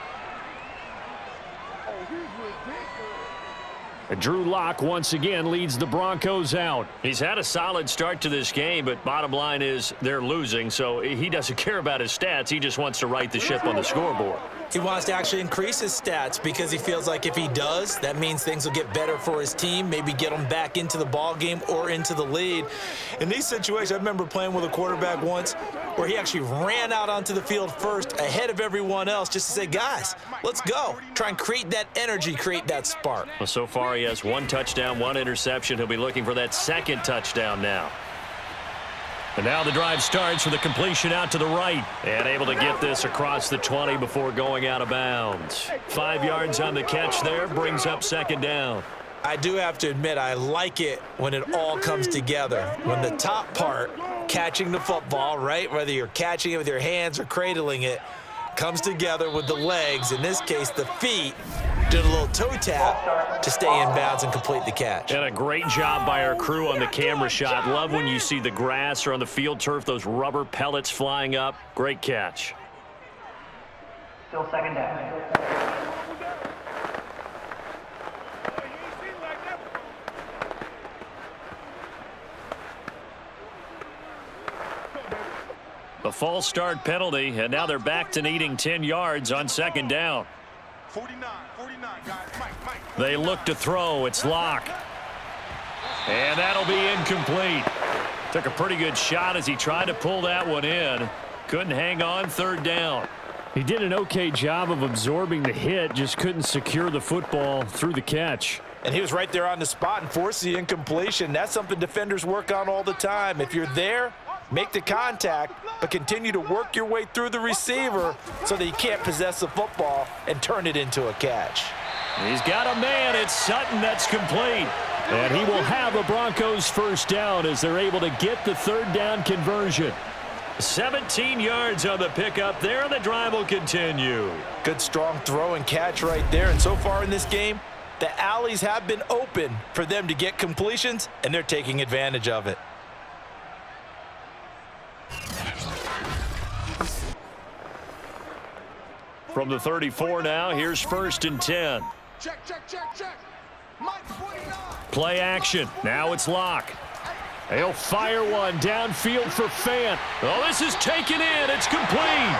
Drew Lock once again leads the Broncos out. He's had a solid start to this game, but bottom line is they're losing, so he doesn't care about his stats. He just wants to right the ship on the scoreboard. He wants to actually increase his stats because he feels like if he does, that means things will get better for his team, maybe get them back into the ball game or into the lead. In these situations, I remember playing with a quarterback once where he actually ran out onto the field first ahead of everyone else just to say, guys, let's go. Try and create that energy, create that spark. Well, so far he has 1 touchdown, 1 interception. He'll be looking for that 2nd touchdown now. And now the drive starts with a completion out to the right. And able to get this across the 20 before going out of bounds. 5 yards on the catch there, brings up 2nd down. I do have to admit, I like it when it all comes together. When the top part, catching the football, right, whether you're catching it with your hands or cradling it, comes together with the legs, in this case the feet, did a little toe tap to stay in bounds and complete the catch. And a great job by our crew on the camera shot. Love when you see the grass or on the field turf, those rubber pellets flying up. Great catch. Still 2nd down. The false start penalty, and now they're back to needing 10 yards on 2nd down. 49, guys. Mike. They look to throw. It's Locke. And that'll be incomplete. Took a pretty good shot as he tried to pull that one in. Couldn't hang on, 3rd down. He did an okay job of absorbing the hit, just couldn't secure the football through the catch. And he was right there on the spot and forced the incompletion. That's something defenders work on all the time. If you're there, make the contact, but continue to work your way through the receiver so that you can't possess the football and turn it into a catch. He's got a man. It's Sutton that's complete. And he will have a Broncos 1st down as they're able to get the 3rd down conversion. 17 yards on the pickup there, and the drive will continue. Good strong throw and catch right there. And so far in this game, the alleys have been open for them to get completions, and they're taking advantage of it. From the 34 now, here's 1st and 10. Check. Mike, 49. Play action. Now it's Locke. He'll fire one downfield for Fant. Oh, this is taken in. It's complete.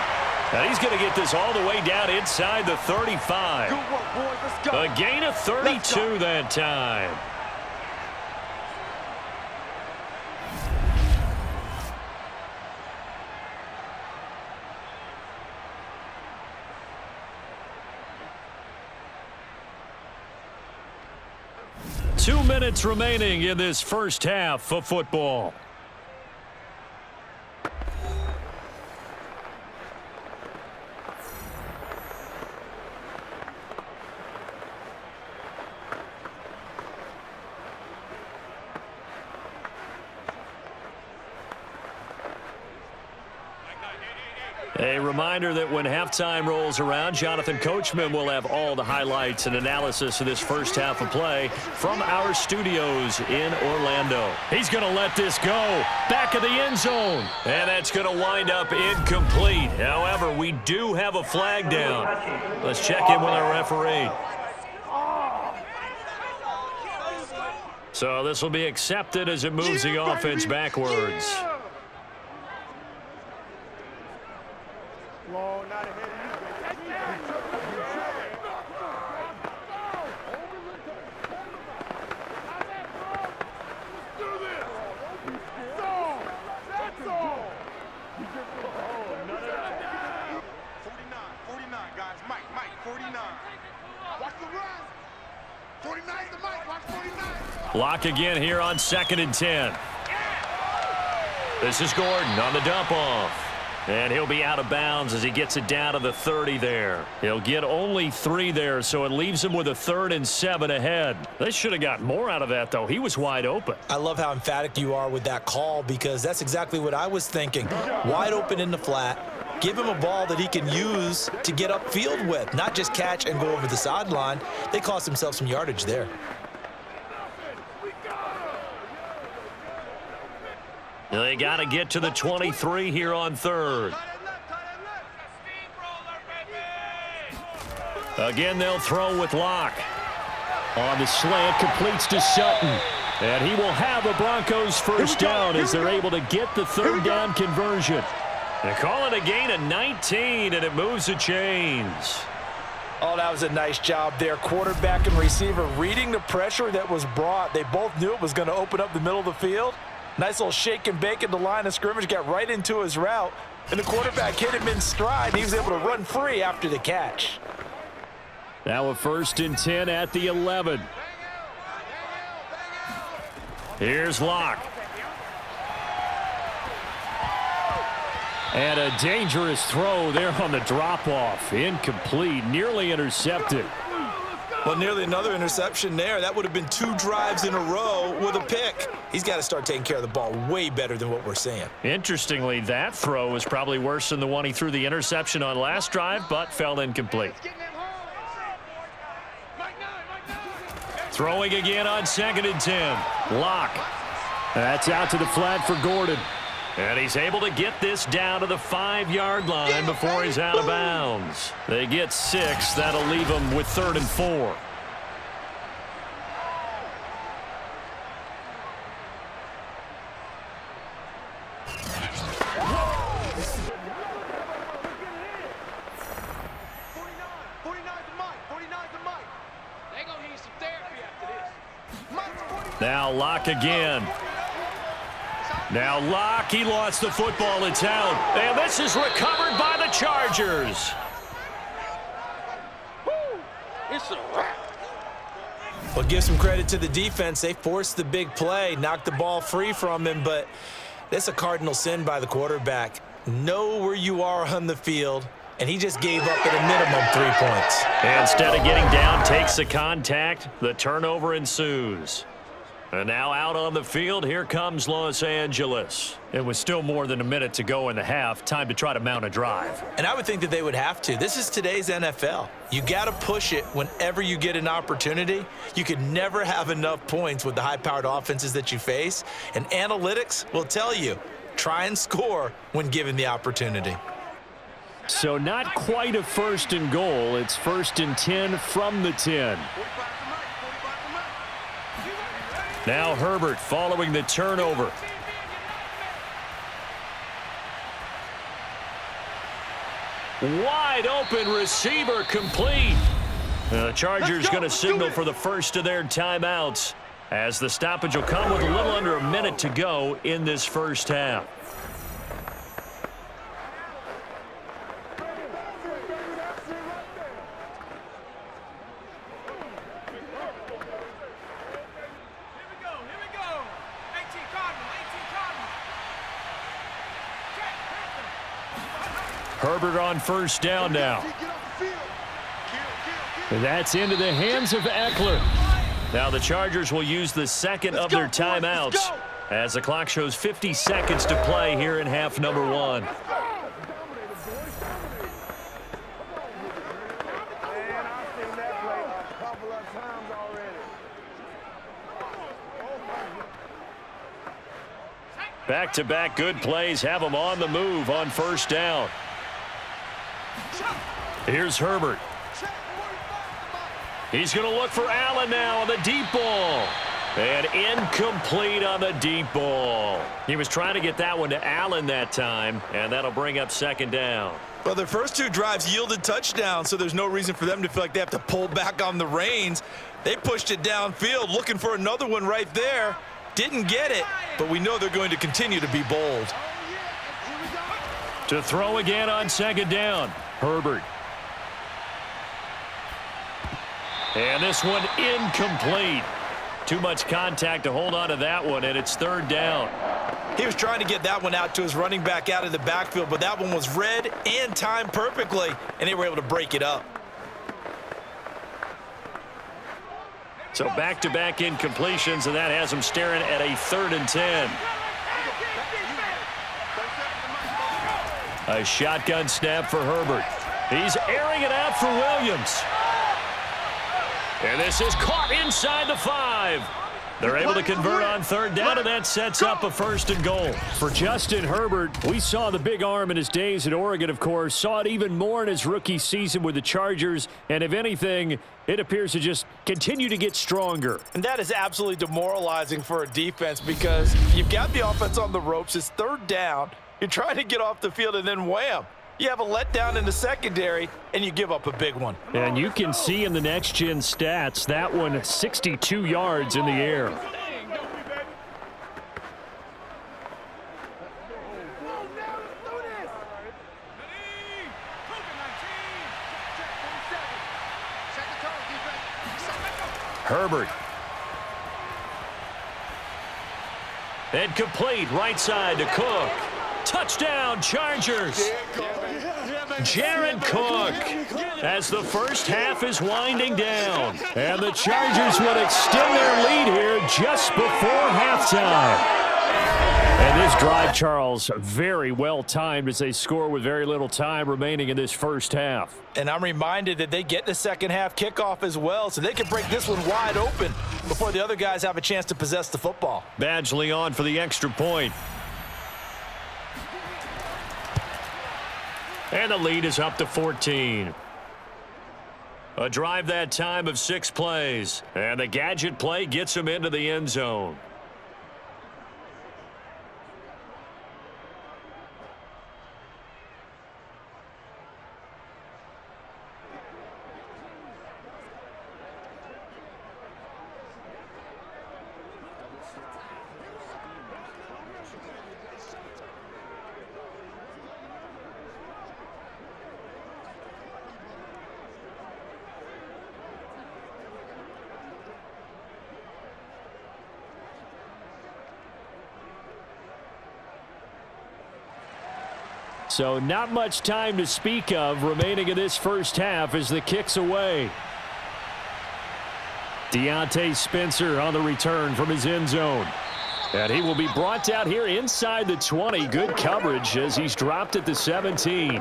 And he's going to get this all the way down inside the 35. Good work, boys. Let's go. A gain of 32 that time. 2 minutes remaining in this first half of football. A reminder that when halftime rolls around, Jonathan Coachman will have all the highlights and analysis of this first half of play from our studios in Orlando. He's going to let this go. Back of the end zone. And that's going to wind up incomplete. However, we do have a flag down. Let's check in with our referee. So this will be accepted as it moves the offense backwards. Lock again here on 2nd and 10. This is Gordon on the dump off. And he'll be out of bounds as he gets it down to the 30 there. He'll get only 3 there, so it leaves him with a 3rd and 7 ahead. They should have got more out of that, though. He was wide open. I love how emphatic you are with that call because that's exactly what I was thinking. Wide open in the flat. Give him a ball that he can use to get upfield with, not just catch and go over the sideline. They cost themselves some yardage there. They got to get to the 23 here on 3rd. Again, they'll throw with Locke. On the slant, completes to Sutton. And he will have a Broncos first down as they're able to get the 3rd down conversion. They call it a gain of 19, and it moves the chains. Oh, that was a nice job there. Quarterback and receiver reading the pressure that was brought. They both knew it was going to open up the middle of the field. Nice little shake and bake at the line of scrimmage, got right into his route, and the quarterback hit him in stride, and he was able to run free after the catch. Now a 1st and 10 at the 11. Here's Locke. And a dangerous throw there on the drop-off. Incomplete, nearly intercepted. Well, nearly another interception there. That would have been 2 drives in a row with a pick. He's got to start taking care of the ball way better than what we're seeing. Interestingly, that throw was probably worse than the one he threw the interception on last drive, but fell incomplete. Throwing again on 2nd and 10. Locke. That's out to the flat for Gordon. And he's able to get this down to the 5-yard line before he's out of bounds. They get 6. That'll leave them with 3rd and 4. Now Locke again. Now Locke, he lost the football in town. And this is recovered by the Chargers. It's a wrap. Well, give some credit to the defense. They forced the big play, knocked the ball free from him, but that's a cardinal sin by the quarterback. Know where you are on the field, and he just gave up at a minimum 3 points. Instead of getting down, takes the contact. The turnover ensues. And now out on the field, here comes Los Angeles. It was still more than a minute to go in the half. Time to try to mount a drive. And I would think that they would have to. This is today's NFL. You got to push it whenever you get an opportunity. You can never have enough points with the high-powered offenses that you face. And analytics will tell you, try and score when given the opportunity. So not quite a 1st and goal. It's 1st and 10 from the 10. Now Herbert following the turnover. Wide open receiver complete. The Chargers going to signal for the first of their timeouts as the stoppage will come with a little under a minute to go in this first half. Herbert on first down now. And that's into the hands of Eckler. Now the Chargers will use the second of their timeouts as the clock shows 50 seconds to play here in half number 1. Back-to-back good plays have them on the move on first down. Here's Herbert. He's going to look for Allen now on the deep ball. And incomplete on the deep ball. He was trying to get that one to Allen that time, and that'll bring up second down. Well, their first 2 drives yielded touchdowns, so there's no reason for them to feel like they have to pull back on the reins. They pushed it downfield, looking for another one right there. Didn't get it, but we know they're going to continue to be bold. To throw again on second down, Herbert. And this one incomplete. Too much contact to hold on to that one, and it's third down. He was trying to get that one out to his running back out of the backfield, but that one was read and timed perfectly, and they were able to break it up. So back-to-back incompletions, and that has him staring at a 3rd and 10. A shotgun snap for Herbert. He's airing it out for Williams. And this is caught inside the 5. They're able to convert on third down, and that sets up a 1st and goal. For Justin Herbert, we saw the big arm in his days at Oregon, of course. Saw it even more in his rookie season with the Chargers. And if anything, it appears to just continue to get stronger. And that is absolutely demoralizing for a defense because you've got the offense on the ropes. It's third down. You're trying to get off the field, and then wham. You have a letdown in the secondary, and you give up a big one. And you can see in the next-gen stats, that one 62 yards in the air. Herbert. And complete right side to Cook. Touchdown, Chargers. Jared Cook as the first half is winding down. And the Chargers would extend their lead here just before halftime. And this drive, Charles, very well timed as they score with very little time remaining in this first half. And I'm reminded that they get the second half kickoff as well, so they can break this one wide open before the other guys have a chance to possess the football. Badgley on for the extra point. And the lead is up to 14. A drive that time of 6 plays. And the gadget play gets him into the end zone. So not much time to speak of remaining in this first half as the kick's away. Deontay Spencer on the return from his end zone. And he will be brought down here inside the 20. Good coverage as he's dropped at the 17.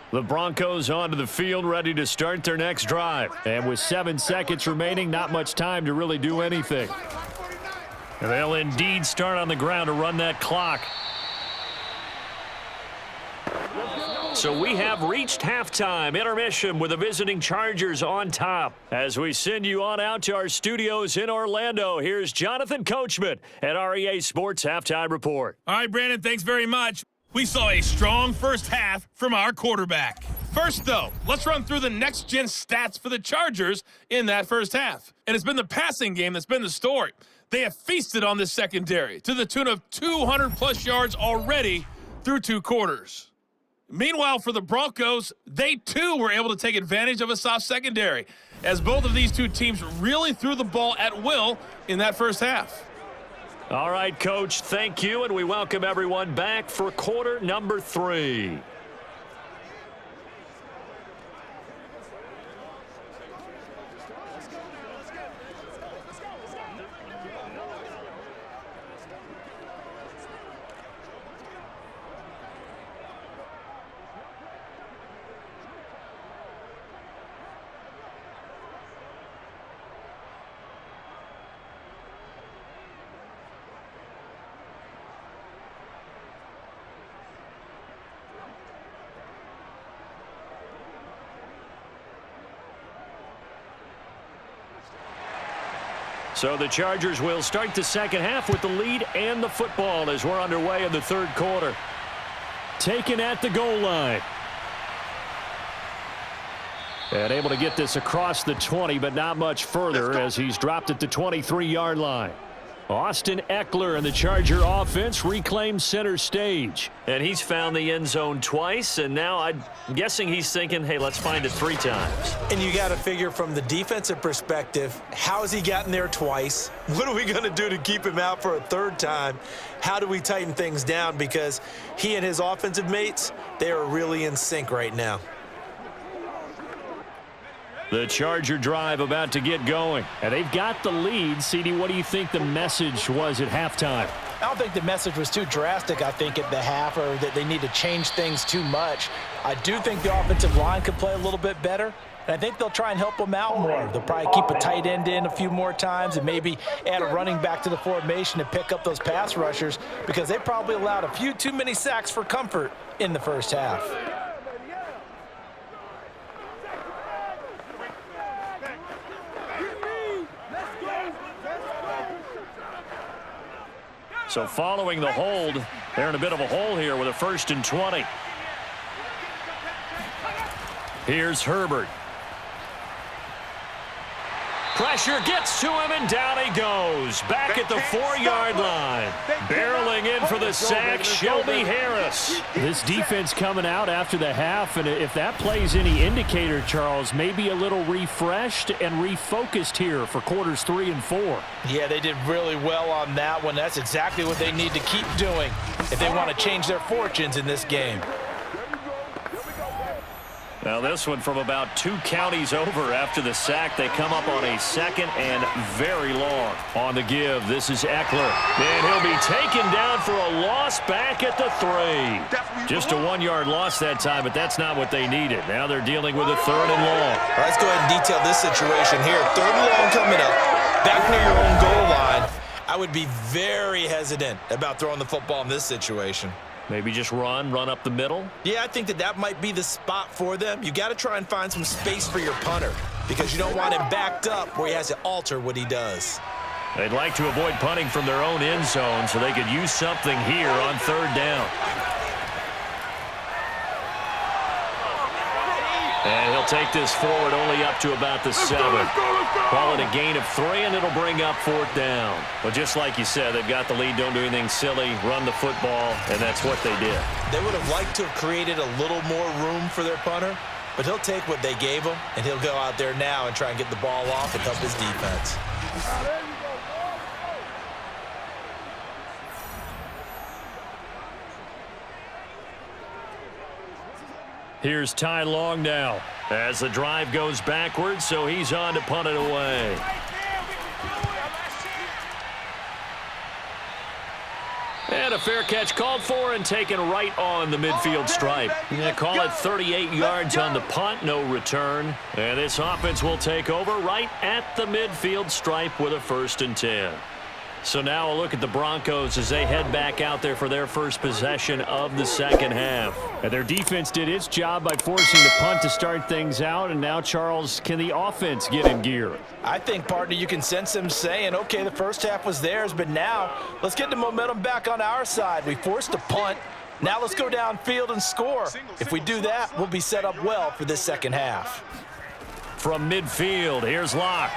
The Broncos onto the field, ready to start their next drive. And with 7 seconds remaining, not much time to really do anything. And they'll indeed start on the ground to run that clock. So we have reached halftime, intermission with the visiting Chargers on top. As we send you on out to our studios in Orlando, here's Jonathan Coachman at our EA Sports Halftime Report. All right, Brandon, thanks very much. We saw a strong first half from our quarterback. First, though, let's run through the next-gen stats for the Chargers in that first half. And it's been the passing game that's been the story. They have feasted on this secondary to the tune of 200-plus yards already through 2 quarters. Meanwhile, for the Broncos, they too were able to take advantage of a soft secondary, as both of these two teams really threw the ball at will in that first half. All right, Coach, thank you, and we welcome everyone back for quarter number 3. So the Chargers will start the second half with the lead and the football as we're underway in the third quarter. Taken at the goal line. And able to get this across the 20, but not much further as he's dropped at the 23-yard line. Austin Eckler and the Charger offense reclaim center stage. And he's found the end zone twice, and now I'm guessing he's thinking, hey, let's find it 3 times. And you got to figure from the defensive perspective, how has he gotten there twice? What are we going to do to keep him out for a 3rd time? How do we tighten things down? Because he and his offensive mates, they are really in sync right now. The Charger drive about to get going. And they've got the lead. CD, what do you think the message was at halftime? I don't think the message was too drastic, I think, at the half, or that they need to change things too much. I do think the offensive line could play a little bit better, and I think they'll try and help them out more. They'll probably keep a tight end in a few more times and maybe add a running back to the formation to pick up those pass rushers, because they probably allowed a few too many sacks for comfort in the first half. So following the hold, they're in a bit of a hole here with a 1st and 20. Here's Herbert. Pressure gets to him, and down he goes. Back at the 4-yard line. Barreling in for the sack, Shelby Harris. This defense coming out after the half, and if that plays any indicator, Charles, maybe a little refreshed and refocused here for quarters 3 and 4. Yeah, they did really well on that one. That's exactly what they need to keep doing if they want to change their fortunes in this game. Now this one from about 2 counties over after the sack. They come up on a 2nd and very long. On the give, this is Eckler. And he'll be taken down for a loss back at the 3. Just a 1-yard loss that time, but that's not what they needed. Now they're dealing with a 3rd and long. All right, let's go ahead and detail this situation here. 3rd and long coming up. Back near your own goal line. I would be very hesitant about throwing the football in this situation. Maybe just run up the middle? Yeah, I think that might be the spot for them. You got to try and find some space for your punter, because you don't want him backed up where he has to alter what he does. They'd like to avoid punting from their own end zone so they could use something here on 3rd down. And he'll take this forward only up to about the 7. Call it a gain of 3, and it'll bring up 4th down. But just like you said, they've got the lead, don't do anything silly, run the football, and that's what they did. They would have liked to have created a little more room for their punter, but he'll take what they gave him, and he'll go out there now and try and get the ball off and help his defense. Here's Ty Long now as the drive goes backwards, so he's on to punt it away. And a fair catch called for and taken right on the midfield stripe. Yeah, call it 38 yards on the punt, no return. And this offense will take over right at the midfield stripe with a 1st and 10. So now a look at the Broncos as they head back out there for their first possession of the second half. And their defense did its job by forcing the punt to start things out. And now, Charles, can the offense get in gear? I think, partner, you can sense them saying, okay, the first half was theirs, but now let's get the momentum back on our side. We forced a punt. Now let's go downfield and score. If we do that, we'll be set up well for this second half. From midfield, here's Locke.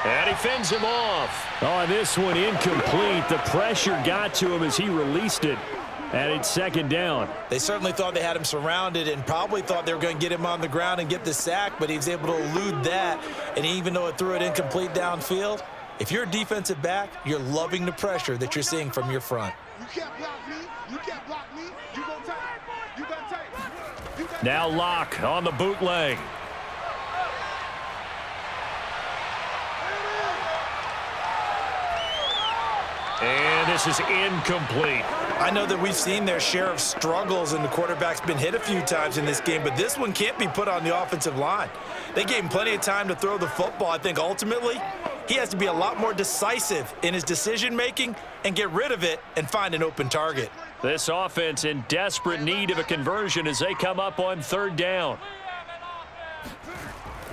And he fends him off. Oh, this one incomplete. The pressure got to him as he released it. And it's second down. They certainly thought they had him surrounded and probably thought they were going to get him on the ground and get the sack, but he was able to elude that. And even though it threw it incomplete downfield, if you're a defensive back, you're loving the pressure that you're seeing from your front. You can't block me. You can't block me. You go tight. You got tight. Now Locke on the bootleg. And this is incomplete. I know that we've seen their share of struggles and the quarterback's been hit a few times in this game, but this one can't be put on the offensive line. They gave him plenty of time to throw the football. I think ultimately he has to be a lot more decisive in his decision-making and get rid of it and find an open target. This offense in desperate need of a conversion as they come up on third down.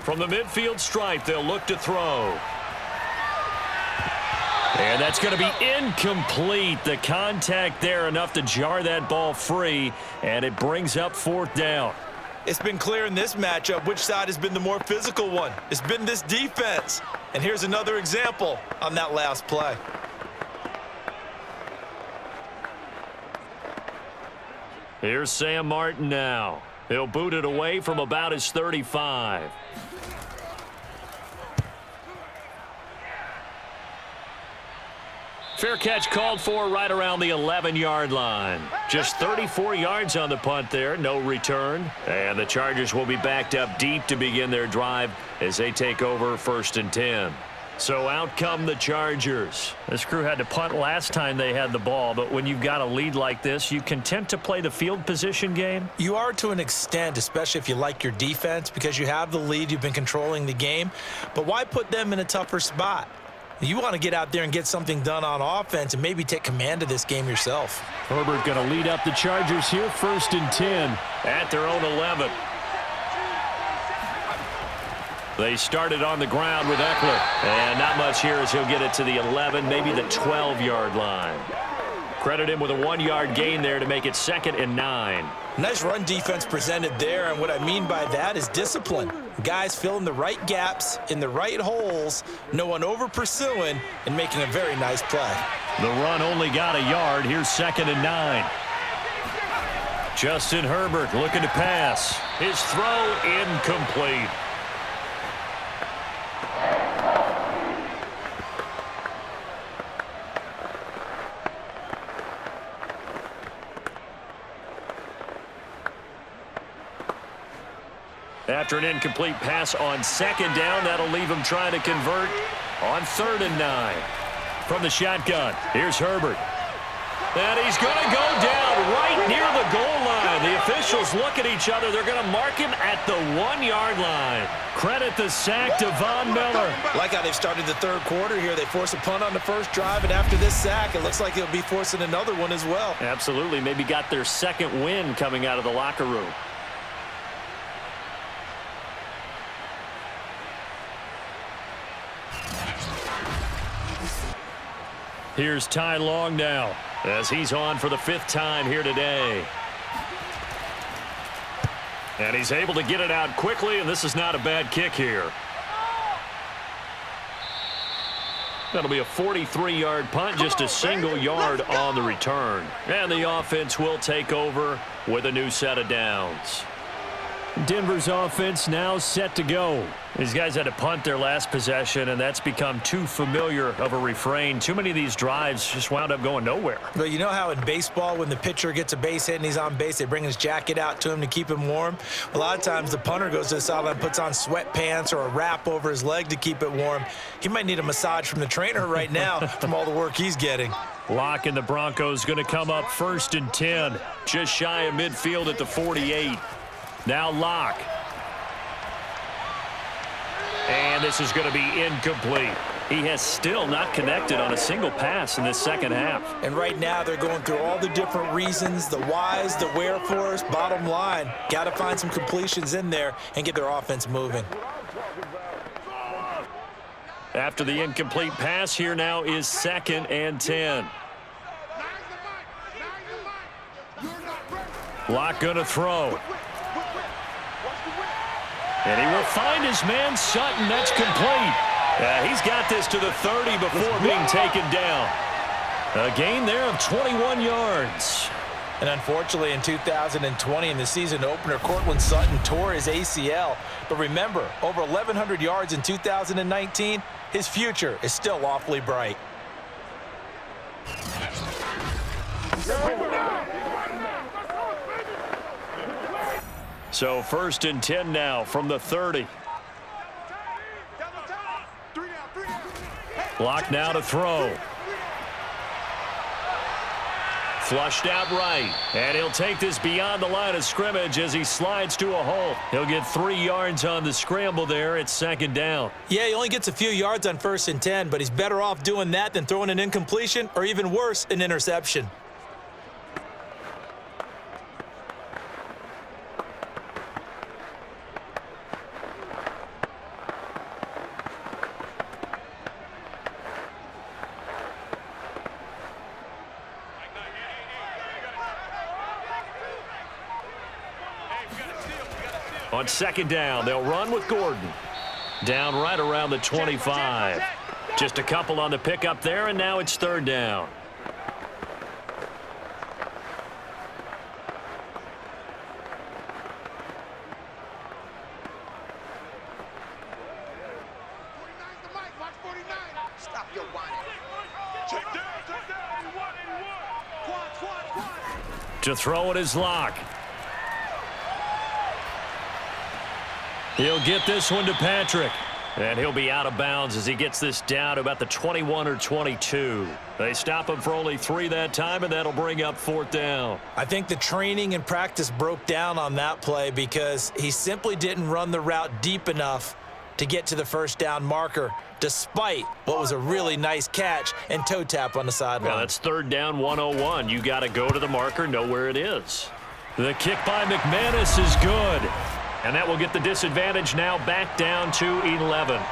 From the midfield stripe, they'll look to throw. And that's going to be incomplete. The contact there enough to jar that ball free, and it brings up fourth down. It's been clear in this matchup which side has been the more physical one. It's been this defense. And here's another example on that last play. Here's Sam Martin now. He'll boot it away from about his 35. Fair catch called for right around the 11-yard line. Just 34 yards on the punt there, no return. And the Chargers will be backed up deep to begin their drive as they take over 1st and 10. So out come the Chargers. This crew had to punt last time they had the ball, but when you've got a lead like this, you content to play the field position game? You are to an extent, especially if you like your defense, because you have the lead, you've been controlling the game. But why put them in a tougher spot? You want to get out there and get something done on offense and maybe take command of this game yourself. Herbert going to lead up the Chargers here, 1st and 10 at their own 11. They started on the ground with Eckler. And not much here as he'll get it to the 11, maybe the 12-yard line. Credit him with a 1-yard gain there to make it 2nd and 9. Nice run defense presented there, and what I mean by that is discipline. Guys filling the right gaps in the right holes, no one over pursuing, and making a very nice play. The run only got a yard. Here's 2nd and 9. Justin Herbert looking to pass. His throw incomplete. After an incomplete pass on 2nd down, that'll leave him trying to convert on 3rd and 9. From the shotgun, here's Herbert. And he's going to go down right near the goal line. The officials look at each other. They're going to mark him at the 1-yard line. Credit the sack to Von Miller. Like how they've started the third quarter here. They force a punt on the first drive, and after this sack, it looks like they'll be forcing another one as well. Absolutely. Maybe got their 2nd win coming out of the locker room. Here's Ty Long now as he's on for the 5th time here today. And he's able to get it out quickly, and this is not a bad kick here. That'll be a 43-yard punt, just a single yard on the return. And the offense will take over with a new set of downs. Denver's offense now set to go. These guys had to punt their last possession, and that's become too familiar of a refrain. Too many of these drives just wound up going nowhere. But you know how in baseball, when the pitcher gets a base hit and he's on base, they bring his jacket out to him to keep him warm? A lot of times the punter goes to the sideline, puts on sweatpants or a wrap over his leg to keep it warm. He might need a massage from the trainer right now from all the work he's getting. Locke and the Broncos going to come up 1st and 10, just shy of midfield at the 48. Now Locke. And this is going to be incomplete. He has still not connected on a single pass in this 2nd half. And right now they're going through all the different reasons, the whys, the wherefores. Bottom line, got to find some completions in there and get their offense moving. After the incomplete pass, here now is 2nd and 10. Locke going to throw. And he will find his man Sutton. That's complete. He's got this to the 30 before being taken down. A gain there of 21 yards. And unfortunately, in 2020, in the season opener, Cortland Sutton tore his ACL. But remember, over 1,100 yards in 2019, his future is still awfully bright. So 1st and 10 now from the 30. Block now to throw. Flushed out right, and he'll take this beyond the line of scrimmage as he slides to a hole. He'll get 3 yards on the scramble there. It's 2nd down. Yeah, he only gets a few yards on 1st and 10, but he's better off doing that than throwing an incompletion or even worse, an interception. On 2nd down, they'll run with Gordon. Down right around the 25. Just a couple on the pickup there, and now it's 3rd down. To throw it is Locke. He'll get this one to Patrick. And he'll be out of bounds as he gets this down to about the 21 or 22. They stop him for only 3 that time, and that'll bring up 4th down. I think the training and practice broke down on that play because he simply didn't run the route deep enough to get to the 1st down marker, despite what was a really nice catch and toe tap on the sideline. Now that's 3rd down 101. You got to go to the marker, know where it is. The kick by McManus is good. And that will get the disadvantage now back down to 11.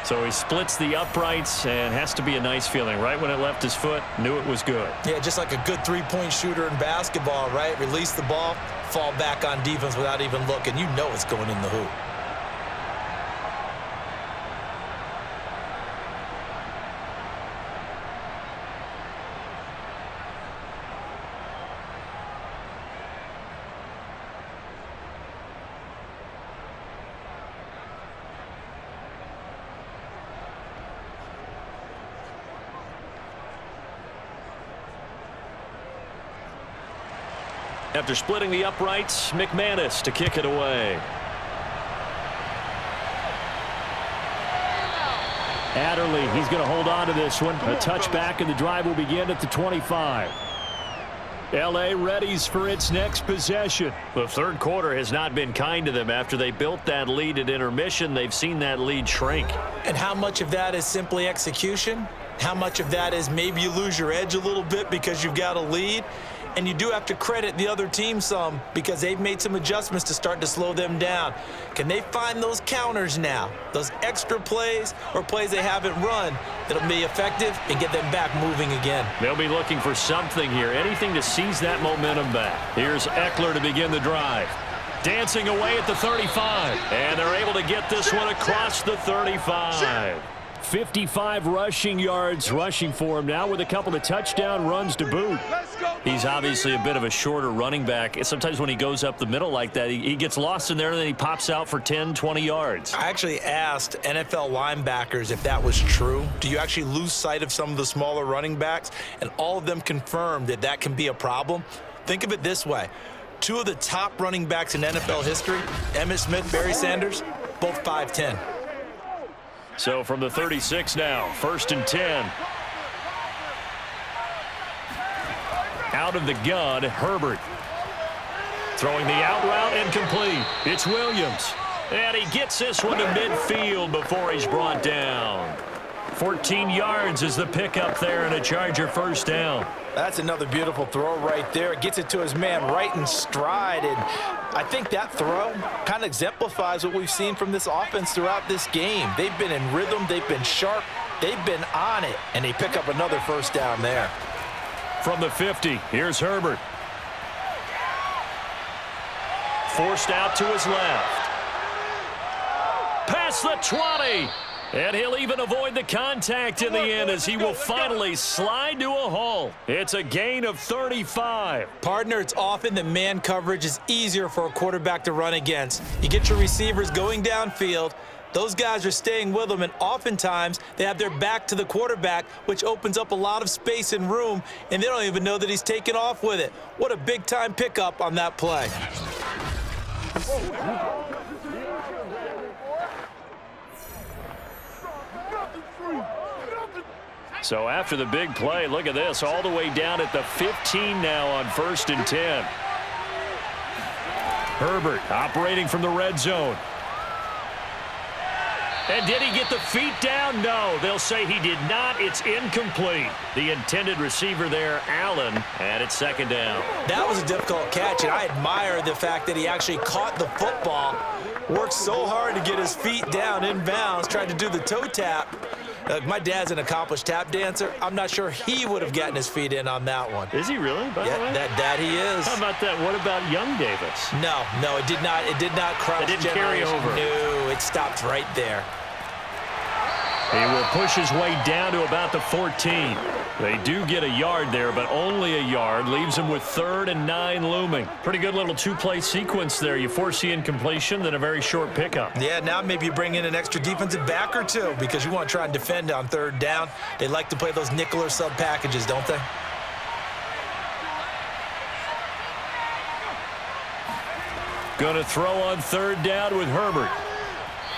So he splits the uprights and has to be a nice feeling. Right when it left his foot, knew it was good. Yeah, just like a good 3-point shooter in basketball, right? Release the ball, fall back on defense without even looking. You know it's going in the hoop. After splitting the uprights, McManus to kick it away. Adderley, he's going to hold on to this one. A touchback, and the drive will begin at the 25. L.A. readies for its next possession. The 3rd quarter has not been kind to them. After they built that lead at intermission, they've seen that lead shrink. And how much of that is simply execution? How much of that is maybe you lose your edge a little bit because you've got a lead? And you do have to credit the other team some because they've made some adjustments to start to slow them down. Can they find those counters now, those extra plays or plays they haven't run that'll be effective and get them back moving again? They'll be looking for something here, anything to seize that momentum back. Here's Eckler to begin the drive. Dancing away at the 35, and they're able to get this one across the 35. 55 rushing yards rushing for him now with a couple of touchdown runs to boot. He's obviously a bit of a shorter running back. Sometimes when he goes up the middle like that, he gets lost in there and then he pops out for 10, 20 yards. I actually asked NFL linebackers if that was true. Do you actually lose sight of some of the smaller running backs? And all of them confirmed that that can be a problem. Think of it this way. 2 of the top running backs in NFL history, Emmitt Smith, Barry Sanders, both 5'10". So from the 36 now, 1st and 10. Out of the gun, Herbert. Throwing the out route incomplete. It's Williams. And he gets this one to midfield before he's brought down. 14 yards is the pickup there and a Charger 1st down. That's another beautiful throw right there. Gets it to his man right in stride. And I think that throw kind of exemplifies what we've seen from this offense throughout this game. They've been in rhythm. They've been sharp. They've been on it. And they pick up another 1st down there. From the 50, here's Herbert. Forced out to his left. Past the 20. And he'll even avoid the contact in the end as he will finally slide to a halt. It's a gain of 35. Partner, it's often that man coverage is easier for a quarterback to run against. You get your receivers going downfield. Those guys are staying with them, and oftentimes they have their back to the quarterback, which opens up a lot of space and room, and they don't even know that he's taken off with it. What a big-time pickup on that play. So after the big play, look at this, all the way down at the 15 now on 1st and 10. Herbert operating from the red zone. And did he get the feet down? No, they'll say he did not. It's incomplete. The intended receiver there, Allen, and it's 2nd down. That was a difficult catch, and I admire the fact that he actually caught the football, worked so hard to get his feet down inbounds, tried to do the toe tap. My dad's an accomplished tap dancer. I'm not sure he would have gotten his feet in on that one. Is he really? By the way? That he is. How about that? What about young Davis? No, it did not. It did not cross. It didn't carry over. No, it stopped right there. He will push his way down to about the 14. They do get a yard there, but only a yard. Leaves him with 3rd and 9 looming. Pretty good little two-play sequence there. You force the incompletion, then a very short pickup. Yeah, now maybe you bring in an extra defensive back or two because you want to try and defend on 3rd down. They like to play those nickel or sub packages, don't they? Going to throw on 3rd down with Herbert.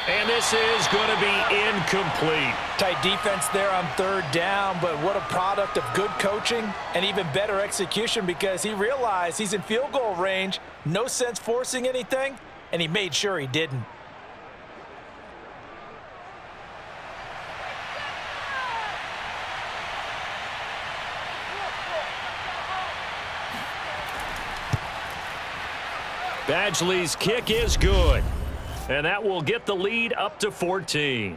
And this is going to be incomplete. Tight defense there on 3rd down, but what a product of good coaching and even better execution because he realized he's in field goal range, no sense forcing anything, and he made sure he didn't. Badgley's kick is good. And that will get the lead up to 14.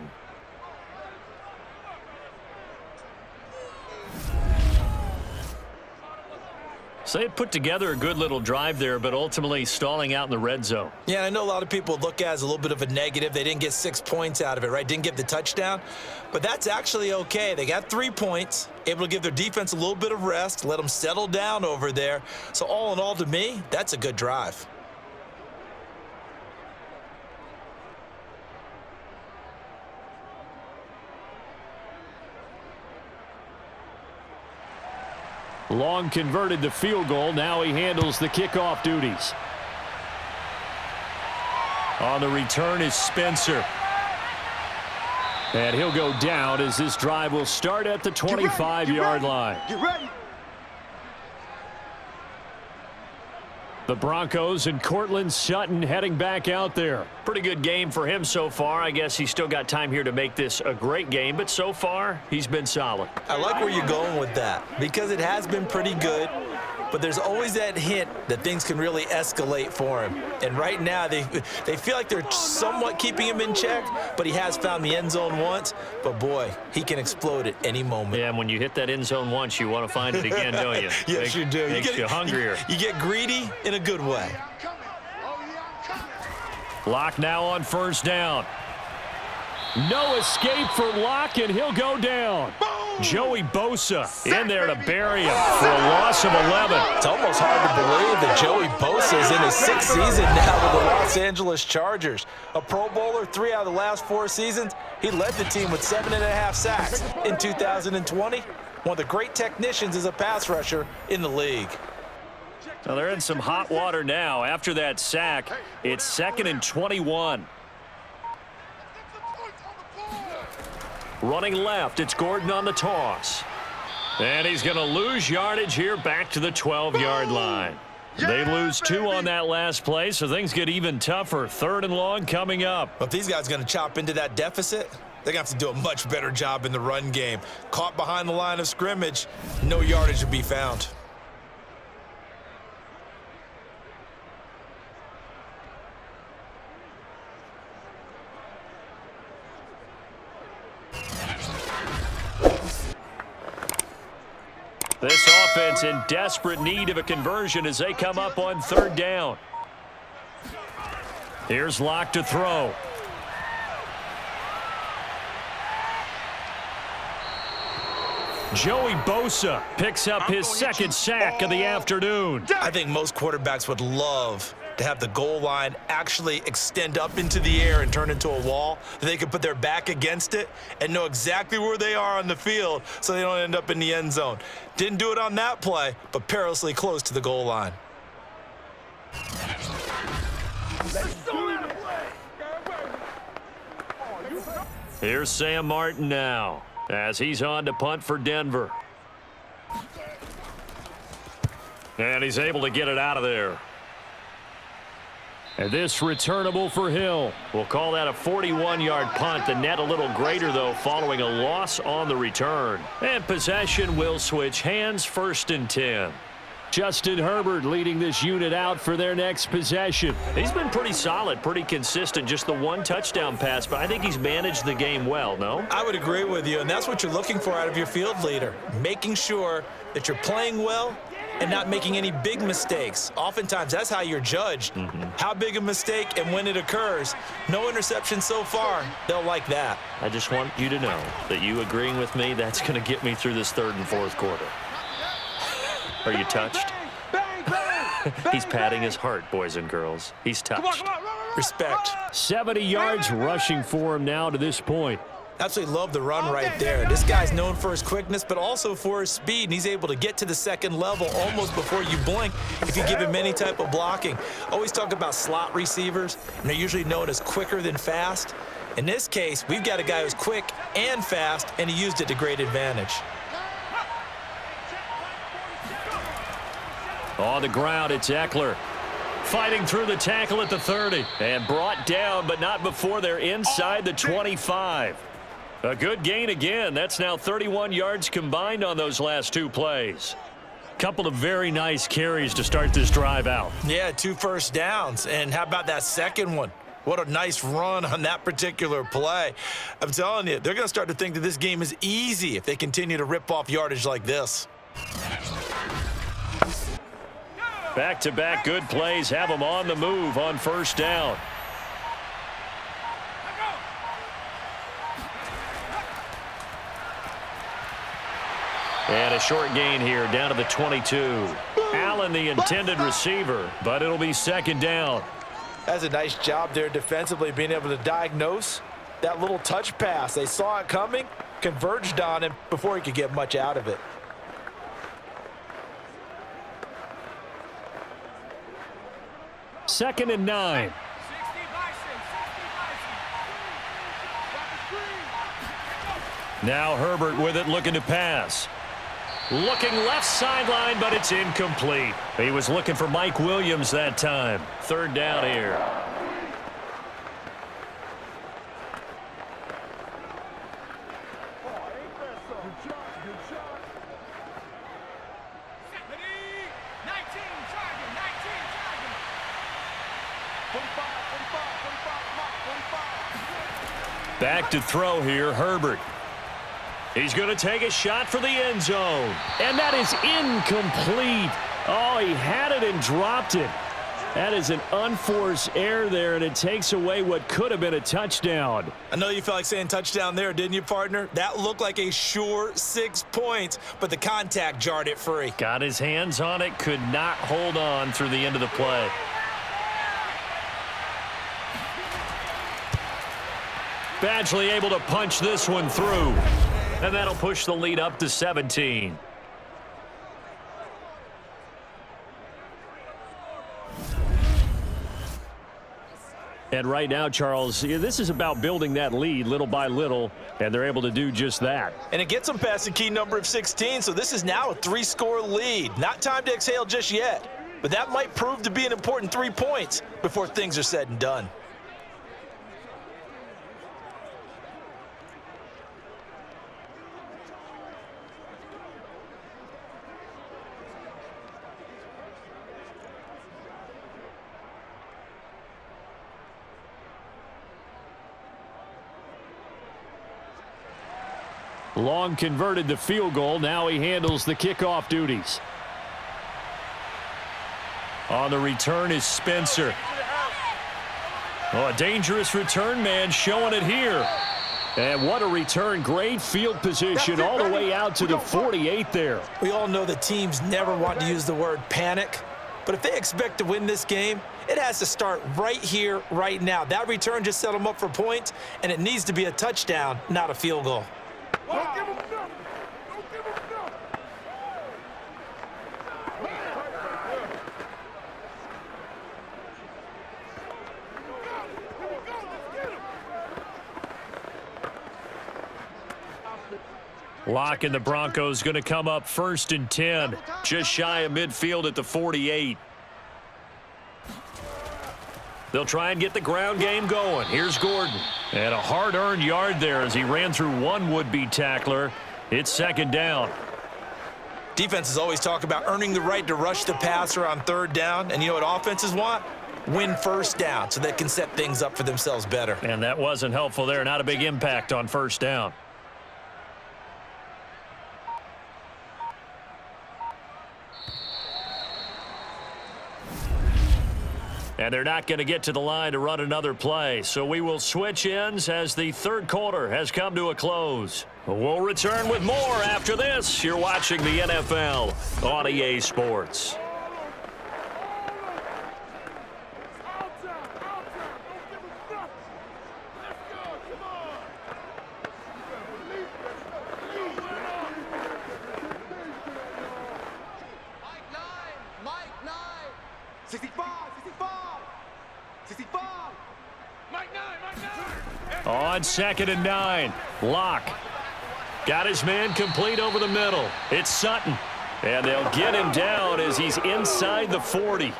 So they put together a good little drive there, but ultimately stalling out in the red zone. Yeah, I know a lot of people look at it as a little bit of a negative. They didn't get 6 points out of it, right? Didn't get the touchdown. But that's actually okay. They got 3 points, able to give their defense a little bit of rest, let them settle down over there. So all in all, to me, that's a good drive. Long converted the field goal. Now he handles the kickoff duties. On the return is Spencer. And he'll go down as this drive will start at the 25-yard line. Get ready. The Broncos and Cortland Sutton heading back out there. Pretty good game for him so far. I guess he's still got time here to make this a great game, but so far, he's been solid. I like where you're going with that because it has been pretty good, but there's always that hint that things can really escalate for him. And right now, they feel like they're somewhat keeping him in check, but he has found the end zone once. But, boy, he can explode at any moment. Yeah, and when you hit that end zone once, you want to find it again, don't you? Yes, you do. Makes you hungrier. You get greedy in a good way. Locke now on 1st down. No escape for Locke, and he'll go down. Joey Bosa in there to bury him for a loss of 11. It's almost hard to believe that Joey Bosa is in his 6th season now with the Los Angeles Chargers. A Pro Bowler 3 out of the last 4 seasons. He led the team with 7.5 sacks in 2020. One of the great technicians as a pass rusher in the league. So they're in some hot water now. After that sack, it's 2nd and 21. Running left, it's Gordon on the toss. And he's going to lose yardage here back to the 12-yard line. They lose 2 on that last play, so things get even tougher. 3rd and long coming up. If these guys are going to chop into that deficit, they're going to have to do a much better job in the run game. Caught behind the line of scrimmage, no yardage to be found. This offense in desperate need of a conversion as they come up on 3rd down. Here's Locke to throw. Joey Bosa picks up his second sack of the afternoon. I think most quarterbacks would love to have the goal line actually extend up into the air and turn into a wall. They could put their back against it and know exactly where they are on the field so they don't end up in the end zone. Didn't do it on that play, but perilously close to the goal line. Here's Sam Martin now as he's on to punt for Denver. And he's able to get it out of there. And this returnable for Hill. We'll call that a 41-yard punt. The net a little greater, though, following a loss on the return. And possession will switch hands, 1st and 10. Justin Herbert leading this unit out for their next possession. He's been pretty solid, pretty consistent, just the one touchdown pass, but I think he's managed the game well, no? I would agree with you, and that's what you're looking for out of your field leader, making sure that you're playing well and not making any big mistakes. Oftentimes, that's how you're judged. How big a mistake and when it occurs. No interception so far. They'll like that. I just want you to know that you agreeing with me, that's going to get me through this 3rd and 4th quarter. Are you touched? He's patting his heart, boys and girls. He's touched. Respect. 70 yards rushing for him now to this point. Absolutely love the run right there. This guy's known for his quickness, but also for his speed, and he's able to get to the 2nd level almost before you blink if you give him any type of blocking. Always talk about slot receivers, and they're usually known as quicker than fast. In this case, we've got a guy who's quick and fast, and he used it to great advantage. On the ground, it's Eckler. Fighting through the tackle at the 30. And brought down, but not before they're inside the 25. A good gain again. That's now 31 yards combined on those last 2 plays. Couple of very nice carries to start this drive out. Yeah, 2 first downs. And how about that second one? What a nice run on that particular play. I'm telling you, they're going to start to think that this game is easy if they continue to rip off yardage like this. Back-to-back good plays have them on the move on 1st down. And a short gain here down to the 22. Allen, the intended receiver, but it'll be 2nd down. That's a nice job there defensively, being able to diagnose that little touch pass. They saw it coming, converged on him before he could get much out of it. Second and 9. Now Herbert with it, looking to pass. Looking left sideline, but it's incomplete. He was looking for Mike Williams that time. 3rd down here. Back to throw here, Herbert. He's going to take a shot for the end zone. And that is incomplete. Oh, he had it and dropped it. That is an unforced error there, and it takes away what could have been a touchdown. I know you felt like saying touchdown there, didn't you, partner? That looked like a sure 6 points, but the contact jarred it free. Got his hands on it, could not hold on through the end of the play. Badgley able to punch this one through. And that'll push the lead up to 17. And right now, Charles, this is about building that lead little by little, and they're able to do just that. And it gets them past the key number of 16, so this is now a 3-score lead. Not time to exhale just yet, but that might prove to be an important 3 points before things are said and done. Long converted the field goal. Now he handles the kickoff duties. On the return is Spencer. Oh, a dangerous return man showing it here. And what a return. Great field position all the way out to the 48 there. We all know that teams never want to use the word panic, but if they expect to win this game, it has to start right here, right now. That return just set them up for points, and it needs to be a touchdown, not a field goal. Don't give him enough. Don't give him enough. Locke and the Broncos going to come up 1st and 10, just shy of midfield at the 48. They'll try and get the ground game going. Here's Gordon. And a hard-earned yard there as he ran through one would-be tackler. It's 2nd down. Defenses always talk about earning the right to rush the passer on 3rd down, and you know what offenses want? Win 1st down so they can set things up for themselves better. And that wasn't helpful there. Not a big impact on 1st down. And they're not going to get to the line to run another play. So we will switch ends as the 3rd quarter has come to a close. We'll return with more after this. You're watching the NFL on EA Sports. On 2nd and 9, Locke got his man complete over the middle. It's Sutton, and they'll get him down as he's inside the 40.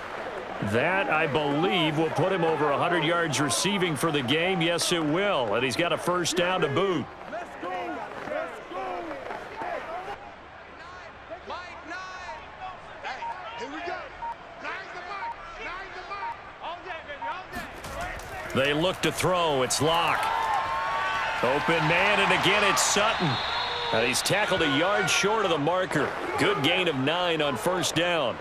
That, I believe, will put him over 100 yards receiving for the game. Yes, it will, and he's got a 1st down to boot. They look to throw. It's Locke. Open man, and again it's Sutton. And he's tackled a yard short of the marker. Good gain of 9 on 1st down.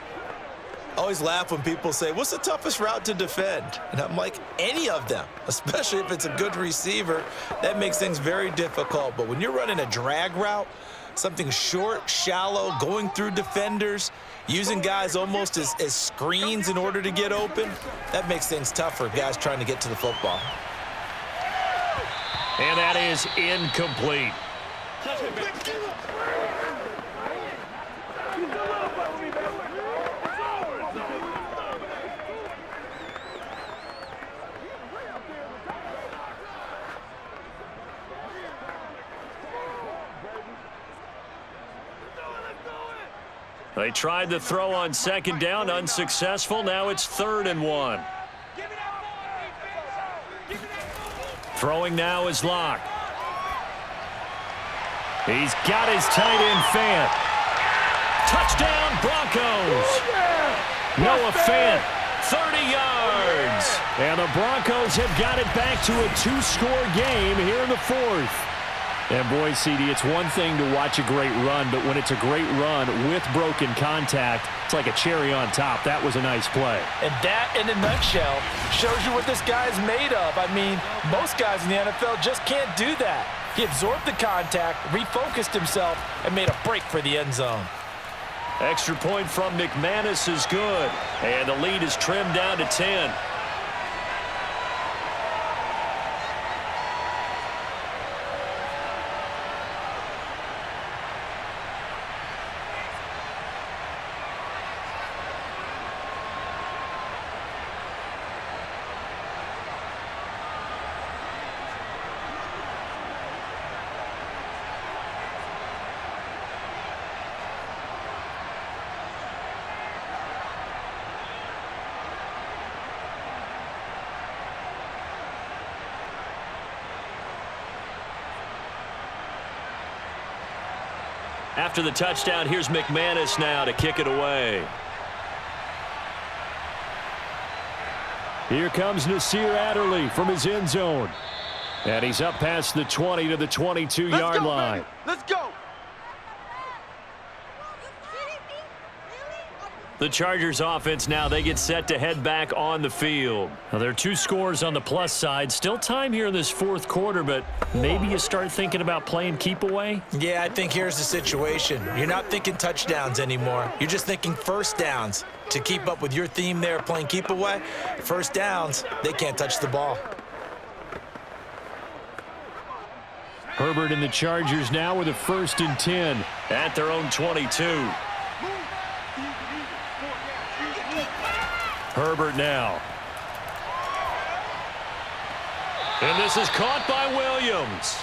I always laugh when people say, what's the toughest route to defend? And I'm like, any of them, especially if it's a good receiver. That makes things very difficult. But when you're running a drag route, something short, shallow, going through defenders, using guys almost as screens in order to get open, that makes things tough for guys trying to get to the football. And that is incomplete. They tried the throw on 2nd down, unsuccessful. Now it's 3rd and 1. Throwing now is Locke. He's got his tight end Fant. Touchdown Broncos. Noah Fant, 30 yards. And the Broncos have got it back to a 2-score game here in the 4th. And boy, CD, it's one thing to watch a great run, but when it's a great run with broken contact, it's like a cherry on top. That was a nice play. And that, in a nutshell, shows you what this guy's made of. I mean, most guys in the NFL just can't do that. He absorbed the contact, refocused himself, and made a break for the end zone. Extra point from McManus is good. And the lead is trimmed down to 10. After the touchdown, here's McManus now to kick it away. Here comes Nasir Adderley from his end zone. And he's up past the 20 to the 22-yard line. Baby. Let's go. The Chargers offense now, they get set to head back on the field. Now, there are 2 scores on the plus side. Still time here in this fourth quarter, but maybe you start thinking about playing keep away? Yeah, I think here's the situation. You're not thinking touchdowns anymore. You're just thinking first downs. To keep up with your theme there, playing keep away, first downs, they can't touch the ball. Herbert and the Chargers now with a 1st and 10 at their own 22. Herbert now. And this is caught by Williams.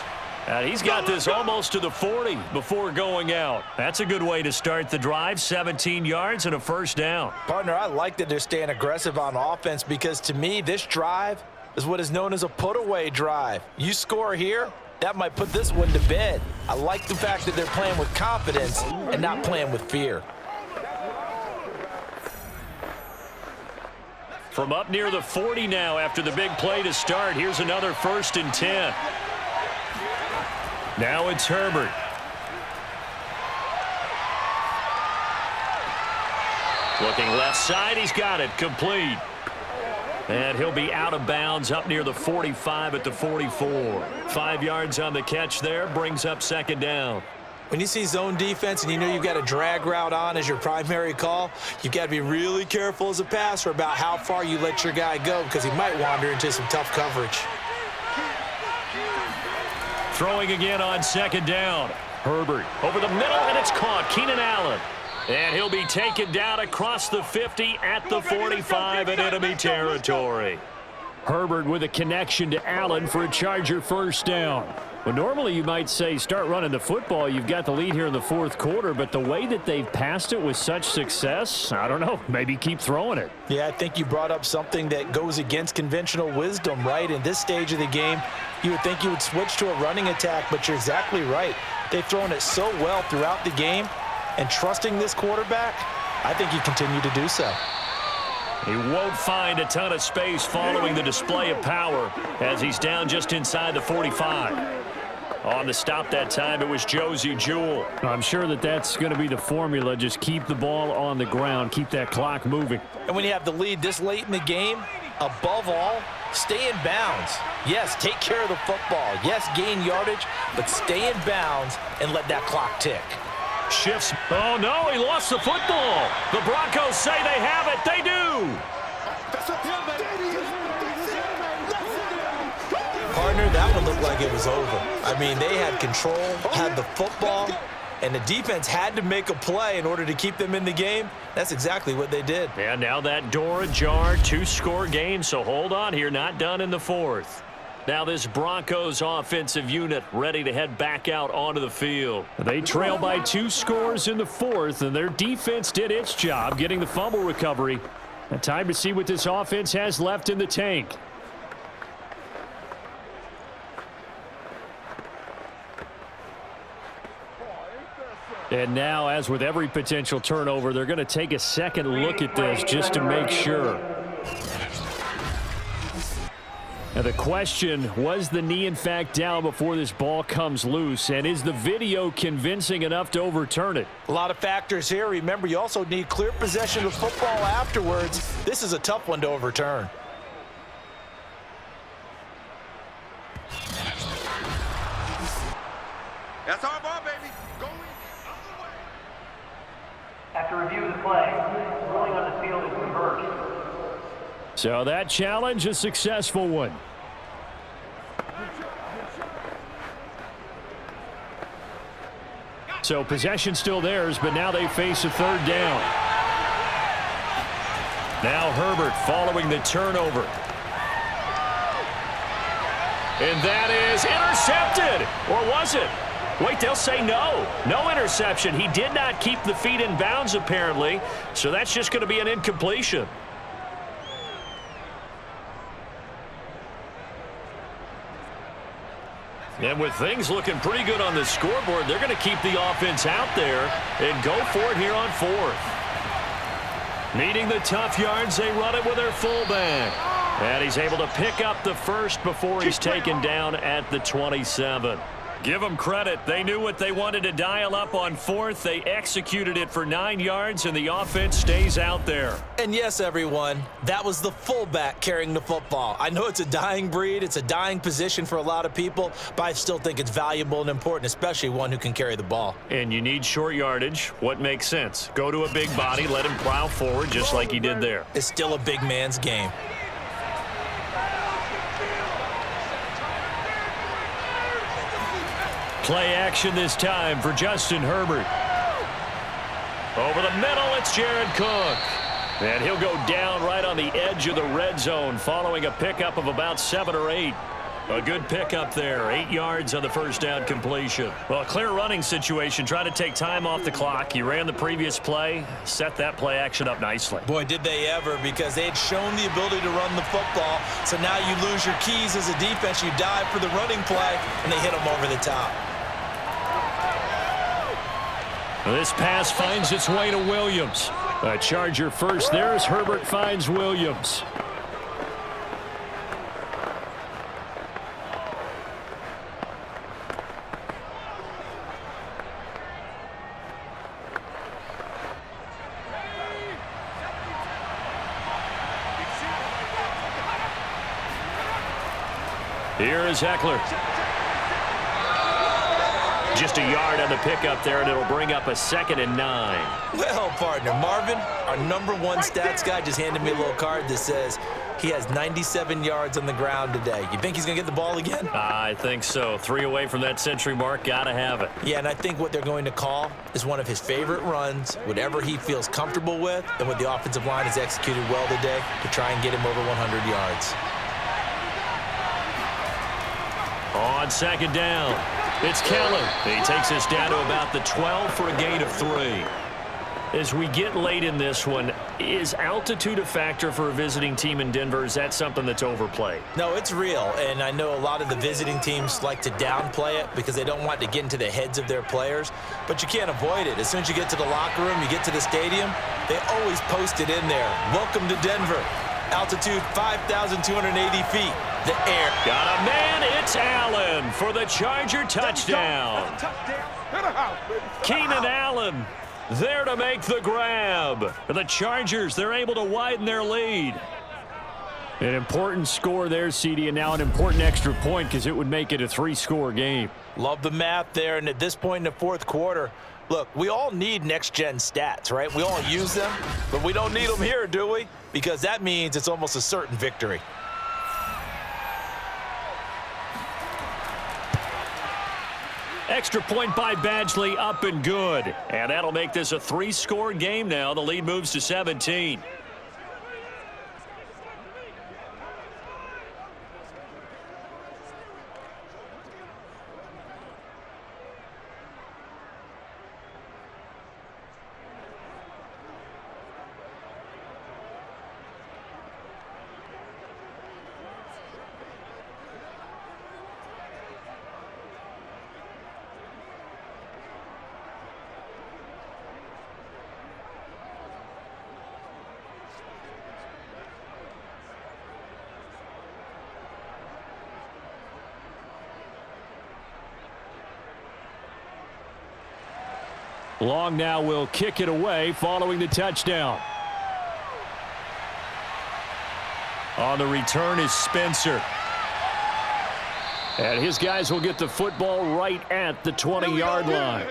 And he's got this almost to the 40 before going out. That's a good way to start the drive. 17 yards and a 1st down. Partner, I like that they're staying aggressive on offense because to me, this drive is what is known as a put-away drive. You score here, that might put this one to bed. I like the fact that they're playing with confidence and not playing with fear. From up near the 40 now after the big play to start. Here's another 1st and 10. Now it's Herbert. Looking left side, he's got it complete. And he'll be out of bounds up near the 45 at the 44. 5 yards on the catch there, brings up 2nd down. When you see zone defense and you know you've got a drag route on as your primary call, you've got to be really careful as a passer about how far you let your guy go because he might wander into some tough coverage. Throwing again on 2nd down. Herbert over the middle, and it's caught. Keenan Allen. And he'll be taken down across the 50 at the 45 in enemy territory. Herbert with a connection to Allen for a Charger 1st down. Well, normally you might say start running the football. You've got the lead here in the 4th quarter, but the way that they've passed it with such success, I don't know, maybe keep throwing it. Yeah, I think you brought up something that goes against conventional wisdom, right? In this stage of the game, you would think you would switch to a running attack, but you're exactly right. They've thrown it so well throughout the game, and trusting this quarterback, I think you continue to do so. He won't find a ton of space following the display of power as he's down just inside the 45. On the stop that time, it was Josie Jewell. I'm sure that that's going to be the formula. Just keep the ball on the ground. Keep that clock moving. And when you have the lead this late in the game, above all, stay in bounds. Yes, take care of the football. Yes, gain yardage, but stay in bounds and let that clock tick. Shifts. Oh, no, he lost the football. The Broncos say they have it. They do. Partner, that one looked like it was over. I mean, they had control, had the football, and the defense had to make a play in order to keep them in the game. That's exactly what they did. And now that door ajar, 2-score game, so hold on here, not done in the 4th. Now this Broncos offensive unit ready to head back out onto the field. They trail by 2 scores in the 4th, and their defense did its job getting the fumble recovery. And time to see what this offense has left in the tank. And now, as with every potential turnover, they're going to take a second look at this just to make sure. Now the question, was the knee in fact down before this ball comes loose? And is the video convincing enough to overturn it? A lot of factors here. Remember, you also need clear possession of football afterwards. This is a tough one to overturn. That's our ball, baby. Go in. After review of the play, ruling on the field is reversed. So that challenge, a successful one. So possession still theirs, but now they face a 3rd down. Now Herbert following the turnover. And that is intercepted. Or was it? Wait, they'll say no. No interception. He did not keep the feet in bounds, apparently. So that's just going to be an incompletion. And with things looking pretty good on the scoreboard, they're going to keep the offense out there and go for it here on 4th. Needing the tough yards, they run it with their fullback. And he's able to pick up the 1st before he's taken down at the 27. Give them credit. They knew what they wanted to dial up on fourth. They executed it for 9 yards, and the offense stays out there. And yes, everyone, that was the fullback carrying the football. I know it's a dying breed. It's a dying position for a lot of people, but I still think it's valuable and important, especially one who can carry the ball. And you need short yardage. What makes sense? Go to a big body, let him plow forward just like he did there. It's still a big man's game. Play action this time for Justin Herbert. Over the middle, it's Jared Cook. And he'll go down right on the edge of the red zone following a pickup of about 7 or 8. A good pickup there, 8 yards on the first down completion. Well, a clear running situation, trying to take time off the clock. He ran the previous play, set that play action up nicely. Boy, did they ever, because they had shown the ability to run the football. So now you lose your keys as a defense. You dive for the running play, and they hit them over the top. This pass finds its way to Williams. A Charger first there as Herbert finds Williams. Here is Eckler. Just a yard on the pickup there, and it'll bring up a 2nd and 9. Well, partner, Marvin, our #1 stats guy, just handed me a little card that says he has 97 yards on the ground today. You think he's going to get the ball again? I think so. 3 away from that century mark. Got to have it. Yeah, and I think what they're going to call is one of his favorite runs, whatever he feels comfortable with, and what the offensive line has executed well today to try and get him over 100 yards. On 2nd down, it's Keller. He takes us down to about the 12 for a gain of 3. As we get late in this one, is altitude a factor for a visiting team in Denver? Is that something that's overplayed? No, it's real, and I know a lot of the visiting teams like to downplay it because they don't want to get into the heads of their players, but you can't avoid it. As soon as you get to the locker room, you get to the stadium, they always post it in there. Welcome to Denver. Altitude 5,280 feet. The air. Got a man. It's Allen for the Charger touchdown. Keenan Allen there to make the grab. The Chargers, they're able to widen their lead. An important score there, CD, and now an important extra point because it would make it a 3-score game. Love the math there, and at this point in the fourth quarter, look, we all need next-gen stats, right? We all use them, but we don't need them here, do we? Because that means it's almost a certain victory. Extra point by Badgley, up and good. And that'll make this a 3-score game now. The lead moves to 17. Long now will kick it away following the touchdown. On the return is Spencer. And his guys will get the football right at the 20-yard line.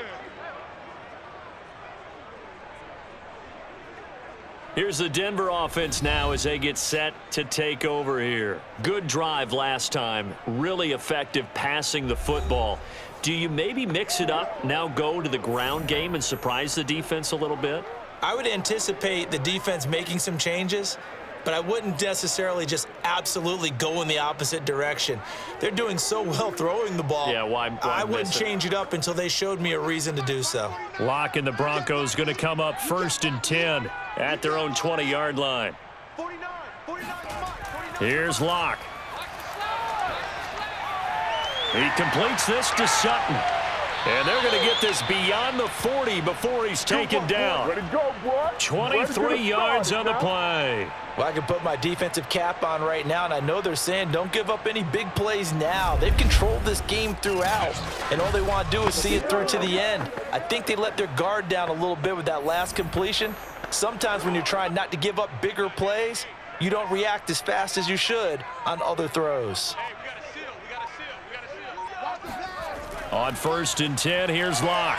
Here's the Denver offense now as they get set to take over here. Good drive last time. Really effective passing the football. Do you maybe mix it up, now go to the ground game and surprise the defense a little bit? I would anticipate the defense making some changes, but I wouldn't necessarily just absolutely go in the opposite direction. They're doing so well throwing the ball. Yeah, why I wouldn't change it up until they showed me a reason to do so. Locke and the Broncos going to come up 1st and 10 at their own 20-yard line. Here's Locke. He completes this to Sutton. And they're going to get this beyond the 40 before he's taken down. 23 yards on the play. Well, I can put my defensive cap on right now, and I know they're saying don't give up any big plays now. They've controlled this game throughout, and all they want to do is see it through to the end. I think they let their guard down a little bit with that last completion. Sometimes when you're trying not to give up bigger plays, you don't react as fast as you should on other throws. On 1st and 10, here's Locke.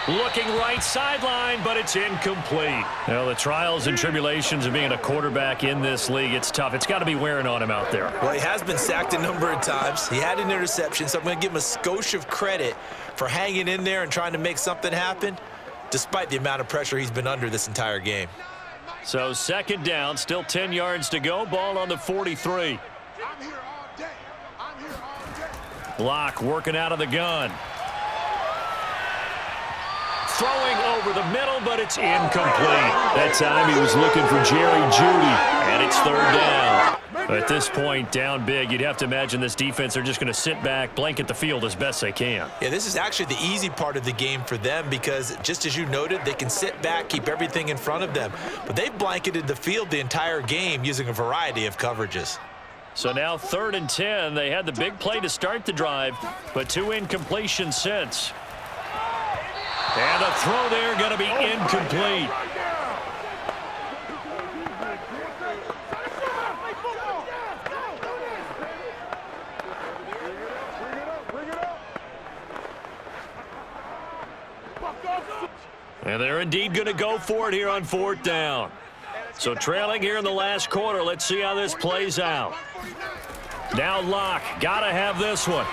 Looking right sideline, but it's incomplete. Well, the trials and tribulations of being a quarterback in this league, it's tough. It's got to be wearing on him out there. Well, he has been sacked a number of times. He had an interception, so I'm going to give him a skosh of credit for hanging in there and trying to make something happen, despite the amount of pressure he's been under this entire game. So 2nd down, still 10 yards to go. Ball on the 43. Locke working out of the gun. Throwing over the middle, but it's incomplete. That time he was looking for Jerry Jeudy, and it's 3rd down. At this point, down big, you'd have to imagine this defense are just going to sit back, blanket the field as best they can. Yeah, this is actually the easy part of the game for them because, just as you noted, they can sit back, keep everything in front of them. But they've blanketed the field the entire game using a variety of coverages. So now 3rd and 10. They had the big play to start the drive, but 2 incompletions since. And the throw there going to be incomplete. And they're indeed going to go for it here on 4th down. So trailing here in the last quarter. Let's see how this plays out. Now Locke, got to have this one.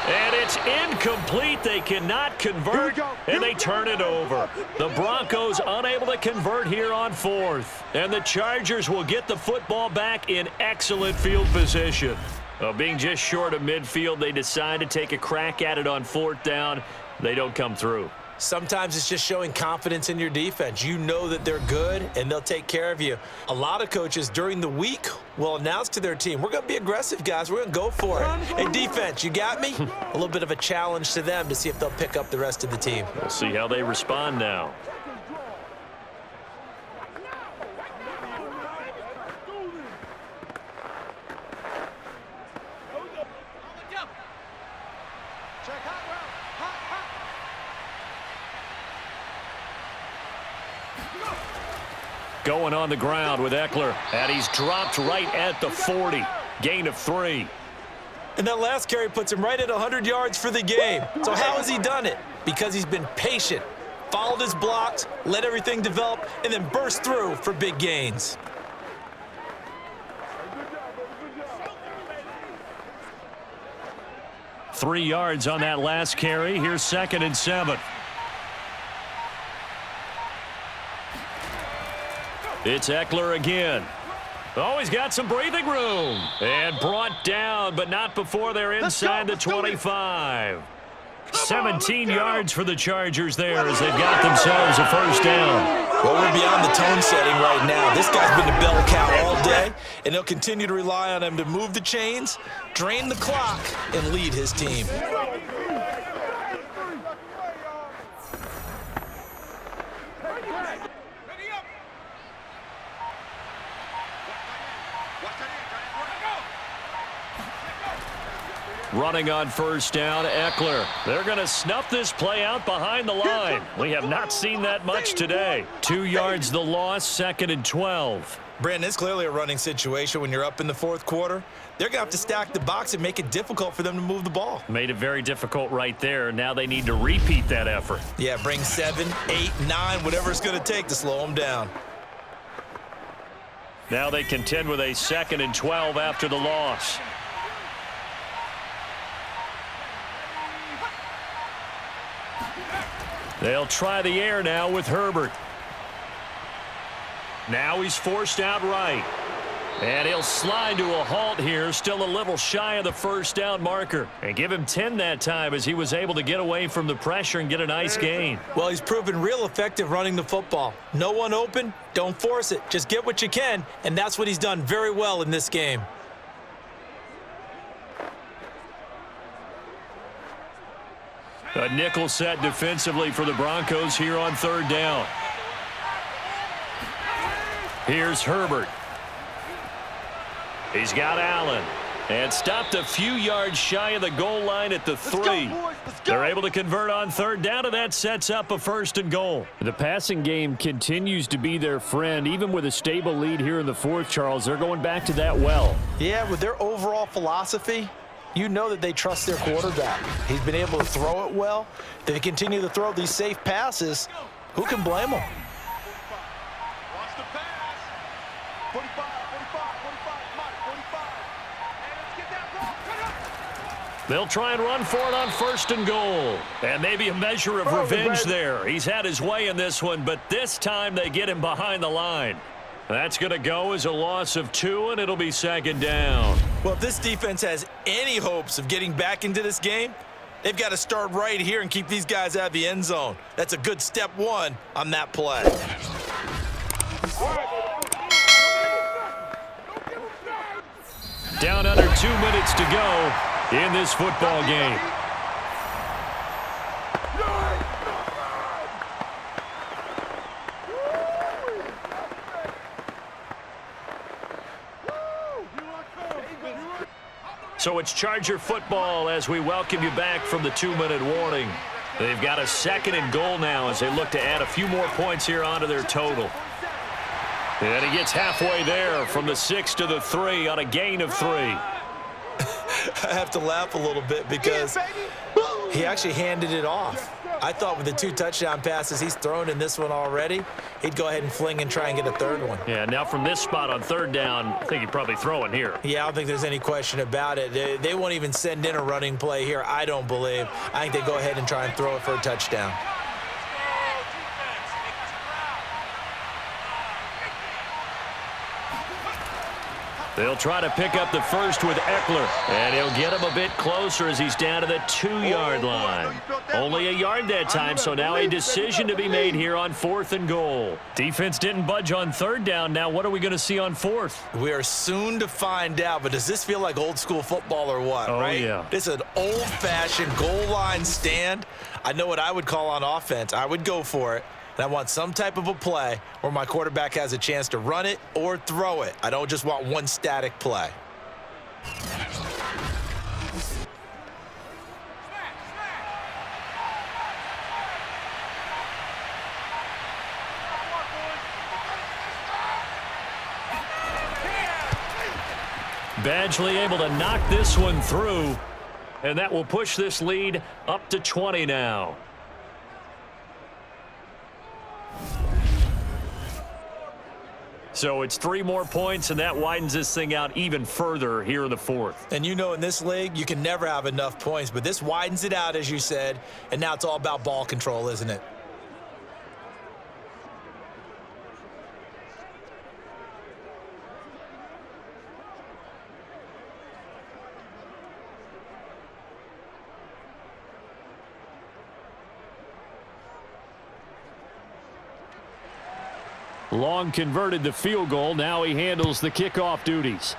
And it's incomplete. They cannot convert, and they turn it over. The Broncos unable to convert here on 4th. And the Chargers will get the football back in excellent field position. Well, being just short of midfield, they decide to take a crack at it on 4th down. They don't come through. Sometimes it's just showing confidence in your defense. You know that they're good, and they'll take care of you. A lot of coaches during the week will announce to their team, we're going to be aggressive, guys. We're going to go for it. Hey, defense, you got me? A little bit of a challenge to them to see if they'll pick up the rest of the team. We'll see how they respond now. Going on the ground with Eckler, and he's dropped right at the 40. Gain of 3. And that last carry puts him right at 100 yards for the game. So how has he done it? Because he's been patient, followed his blocks, let everything develop, and then burst through for big gains. Three yards on that last carry. Here's 2nd and 7. It's Eckler again. Oh, he's got some breathing room. And brought down, but not before they're inside the 25. 17 yards for the Chargers there as they've got themselves a 1st down. Well, we're beyond the tone setting right now. This guy's been the bell cow all day, and they'll continue to rely on him to move the chains, drain the clock, and lead his team. Running on 1st down, Eckler. They're going to snuff this play out behind the line. We have not seen that much today. 2 yards the loss, 2nd and 12. Brandon, it's clearly a running situation when you're up in the 4th quarter. They're going to have to stack the box and make it difficult for them to move the ball. Made it very difficult right there. Now they need to repeat that effort. Yeah, bring 7, 8, 9, whatever it's going to take to slow them down. Now they contend with a 2nd and 12 after the loss. They'll try the air now with Herbert. Now he's forced out right. And he'll slide to a halt here, still a little shy of the 1st down marker. And give him 10 that time as he was able to get away from the pressure and get a nice gain. Well, he's proven real effective running the football. No one open, don't force it. Just get what you can, and that's what he's done very well in this game. A nickel set defensively for the Broncos here on third down. Here's Herbert. He's got Allen. And stopped a few yards shy of the goal line at the 3. They're able to convert on third down, and that sets up a 1st and goal. The passing game continues to be their friend. Even with a stable lead here in the 4th, Charles, they're going back to that well. Yeah, with their overall philosophy, you know that they trust their quarterback. He's been able to throw it well. They continue to throw these safe passes. Who can blame them? Watch the pass. 45, 45, 45, come on, 45. And let's get that ball. Cut up. They'll try and run for it on 1st and goal. And maybe a measure of revenge there. He's had his way in this one, but this time they get him behind the line. That's going to go as a loss of 2, and it'll be 2nd down. Well, if this defense has any hopes of getting back into this game, they've got to start right here and keep these guys out of the end zone. That's a good step 1 on that play. Down under 2 minutes to go in this football game. So it's Charger football as we welcome you back from the 2-minute warning. They've got a 2nd and goal now as they look to add a few more points here onto their total. And he gets halfway there from the 6 to the 3 on a gain of 3. I have to laugh a little bit because he actually handed it off. I thought with the 2 touchdown passes he's thrown in this one already, he'd go ahead and fling and try and get a 3rd one. Yeah, now from this spot on 3rd down, I think he'd probably throw it here. Yeah, I don't think there's any question about it. They won't even send in a running play here, I don't believe. I think they go ahead and try and throw it for a touchdown. They'll try to pick up the 1st with Eckler, and he'll get him a bit closer as he's down to the 2-yard line. Only a yard that time, so now a decision to be made here on 4th and goal. Defense didn't budge on 3rd down. Now what are we going to see on 4th? We are soon to find out, but does this feel like old school football or what, right? Yeah. This is an old-fashioned goal line stand. I know what I would call on offense. I would go for it. And I want some type of a play where my quarterback has a chance to run it or throw it. I don't just want one static play. Badgley able to knock this one through, and that will push this lead up to 20 now. So it's 3 more points, and that widens this thing out even further here in the 4th. And you know in this league, you can never have enough points, but this widens it out, as you said, and now it's all about ball control, isn't it? Long converted the field goal. Now he handles the kickoff duties.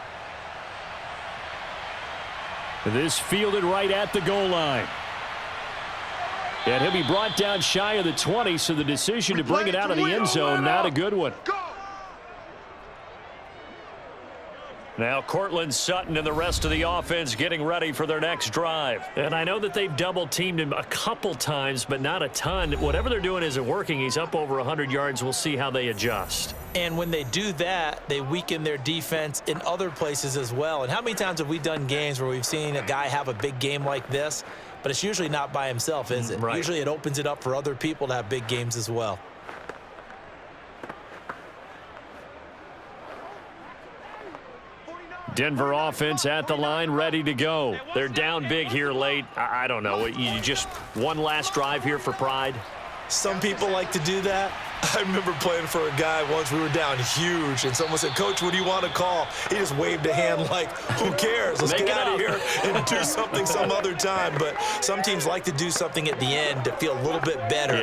This fielded right at the goal line. And he'll be brought down shy of the 20, so the decision to bring it out of the end zone, not a good one. Now Cortland Sutton and the rest of the offense getting ready for their next drive. And I know that they've double-teamed him a couple times, but not a ton. Whatever they're doing isn't working. He's up over 100 yards. We'll see how they adjust. And when they do that, they weaken their defense in other places as well. And how many times have we done games where we've seen a guy have a big game like this, but it's usually not by himself, is it? Right. Usually it opens it up for other people to have big games as well. Denver offense at the line, ready to go. They're down big here late. I don't know. You just one last drive here for pride? Some people like to do that. I remember playing for a guy once. We were down huge, and someone said, "Coach, what do you want to call?" He just waved a hand like, who cares? Let's get out of here and do something some other time. But some teams like to do something at the end to feel a little bit better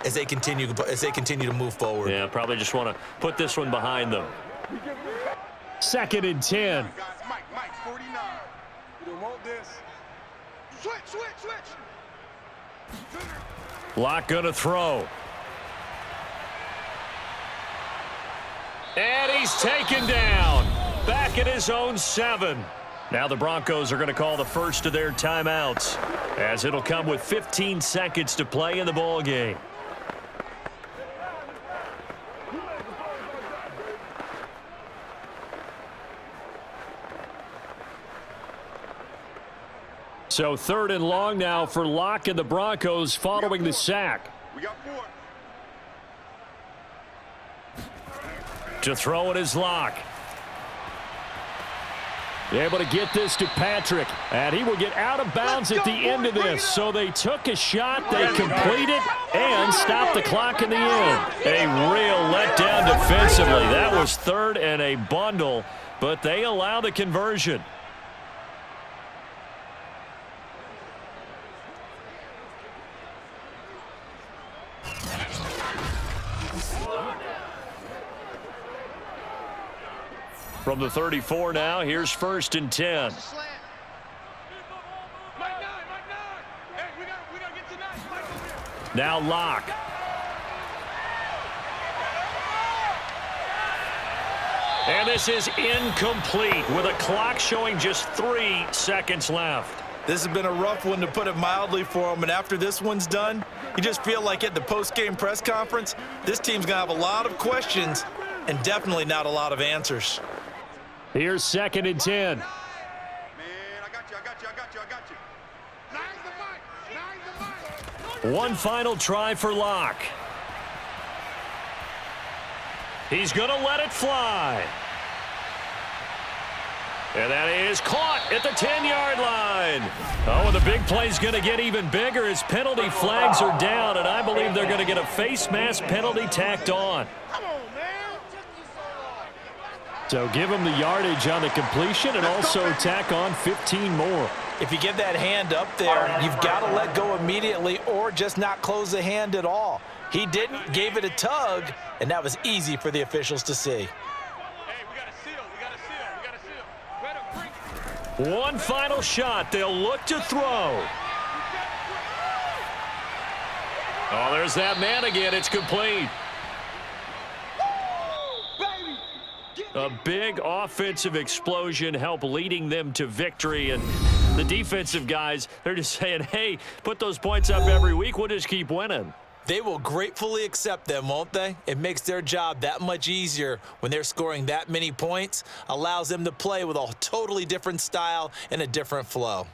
as they continue to move forward. Yeah, probably just want to put this one behind them. 2nd and 10. Mike, 49. You don't want this. Switch. Locke gonna throw. And he's taken down. Back at his own 7. Now the Broncos are going to call the first of their timeouts, as it'll come with 15 seconds to play in the ball game. So 3rd and long now for Locke and the Broncos following the sack. We got 4. To throw it is Locke. Able to get this to Patrick, and he will get out of bounds at the end of this. So they took a shot, they complete it, and stop the clock in the end. A real letdown defensively. That was 3rd and a bundle, but they allow the conversion. From the 34 now, here's 1st and 10. Now Locke. And this is incomplete with a clock showing just 3 seconds left. This has been a rough one, to put it mildly, for him. And after this one's done, you just feel like at the post-game press conference, this team's going to have a lot of questions and definitely not a lot of answers. Here's 2nd and 10. Man, I got you. Nine's the mic. One final try for Locke. He's going to let it fly. And that is caught at the 10-yard line. Oh, and the big play's going to get even bigger as penalty flags are down, and I believe they're going to get a face mask penalty tacked on. So give him the yardage on the completion and also tack on 15 more. If you get that hand up there, you've got to let go immediately or just not close the hand at all. He didn't, gave it a tug, and that was easy for the officials to see. One final shot. They'll look to throw. Oh, there's that man again. It's complete. A big offensive explosion helped leading them to victory. And the defensive guys, they're just saying, hey, put those points up every week. We'll just keep winning. They will gratefully accept them, won't they? It makes their job that much easier when they're scoring that many points, allows them to play with a totally different style and a different flow.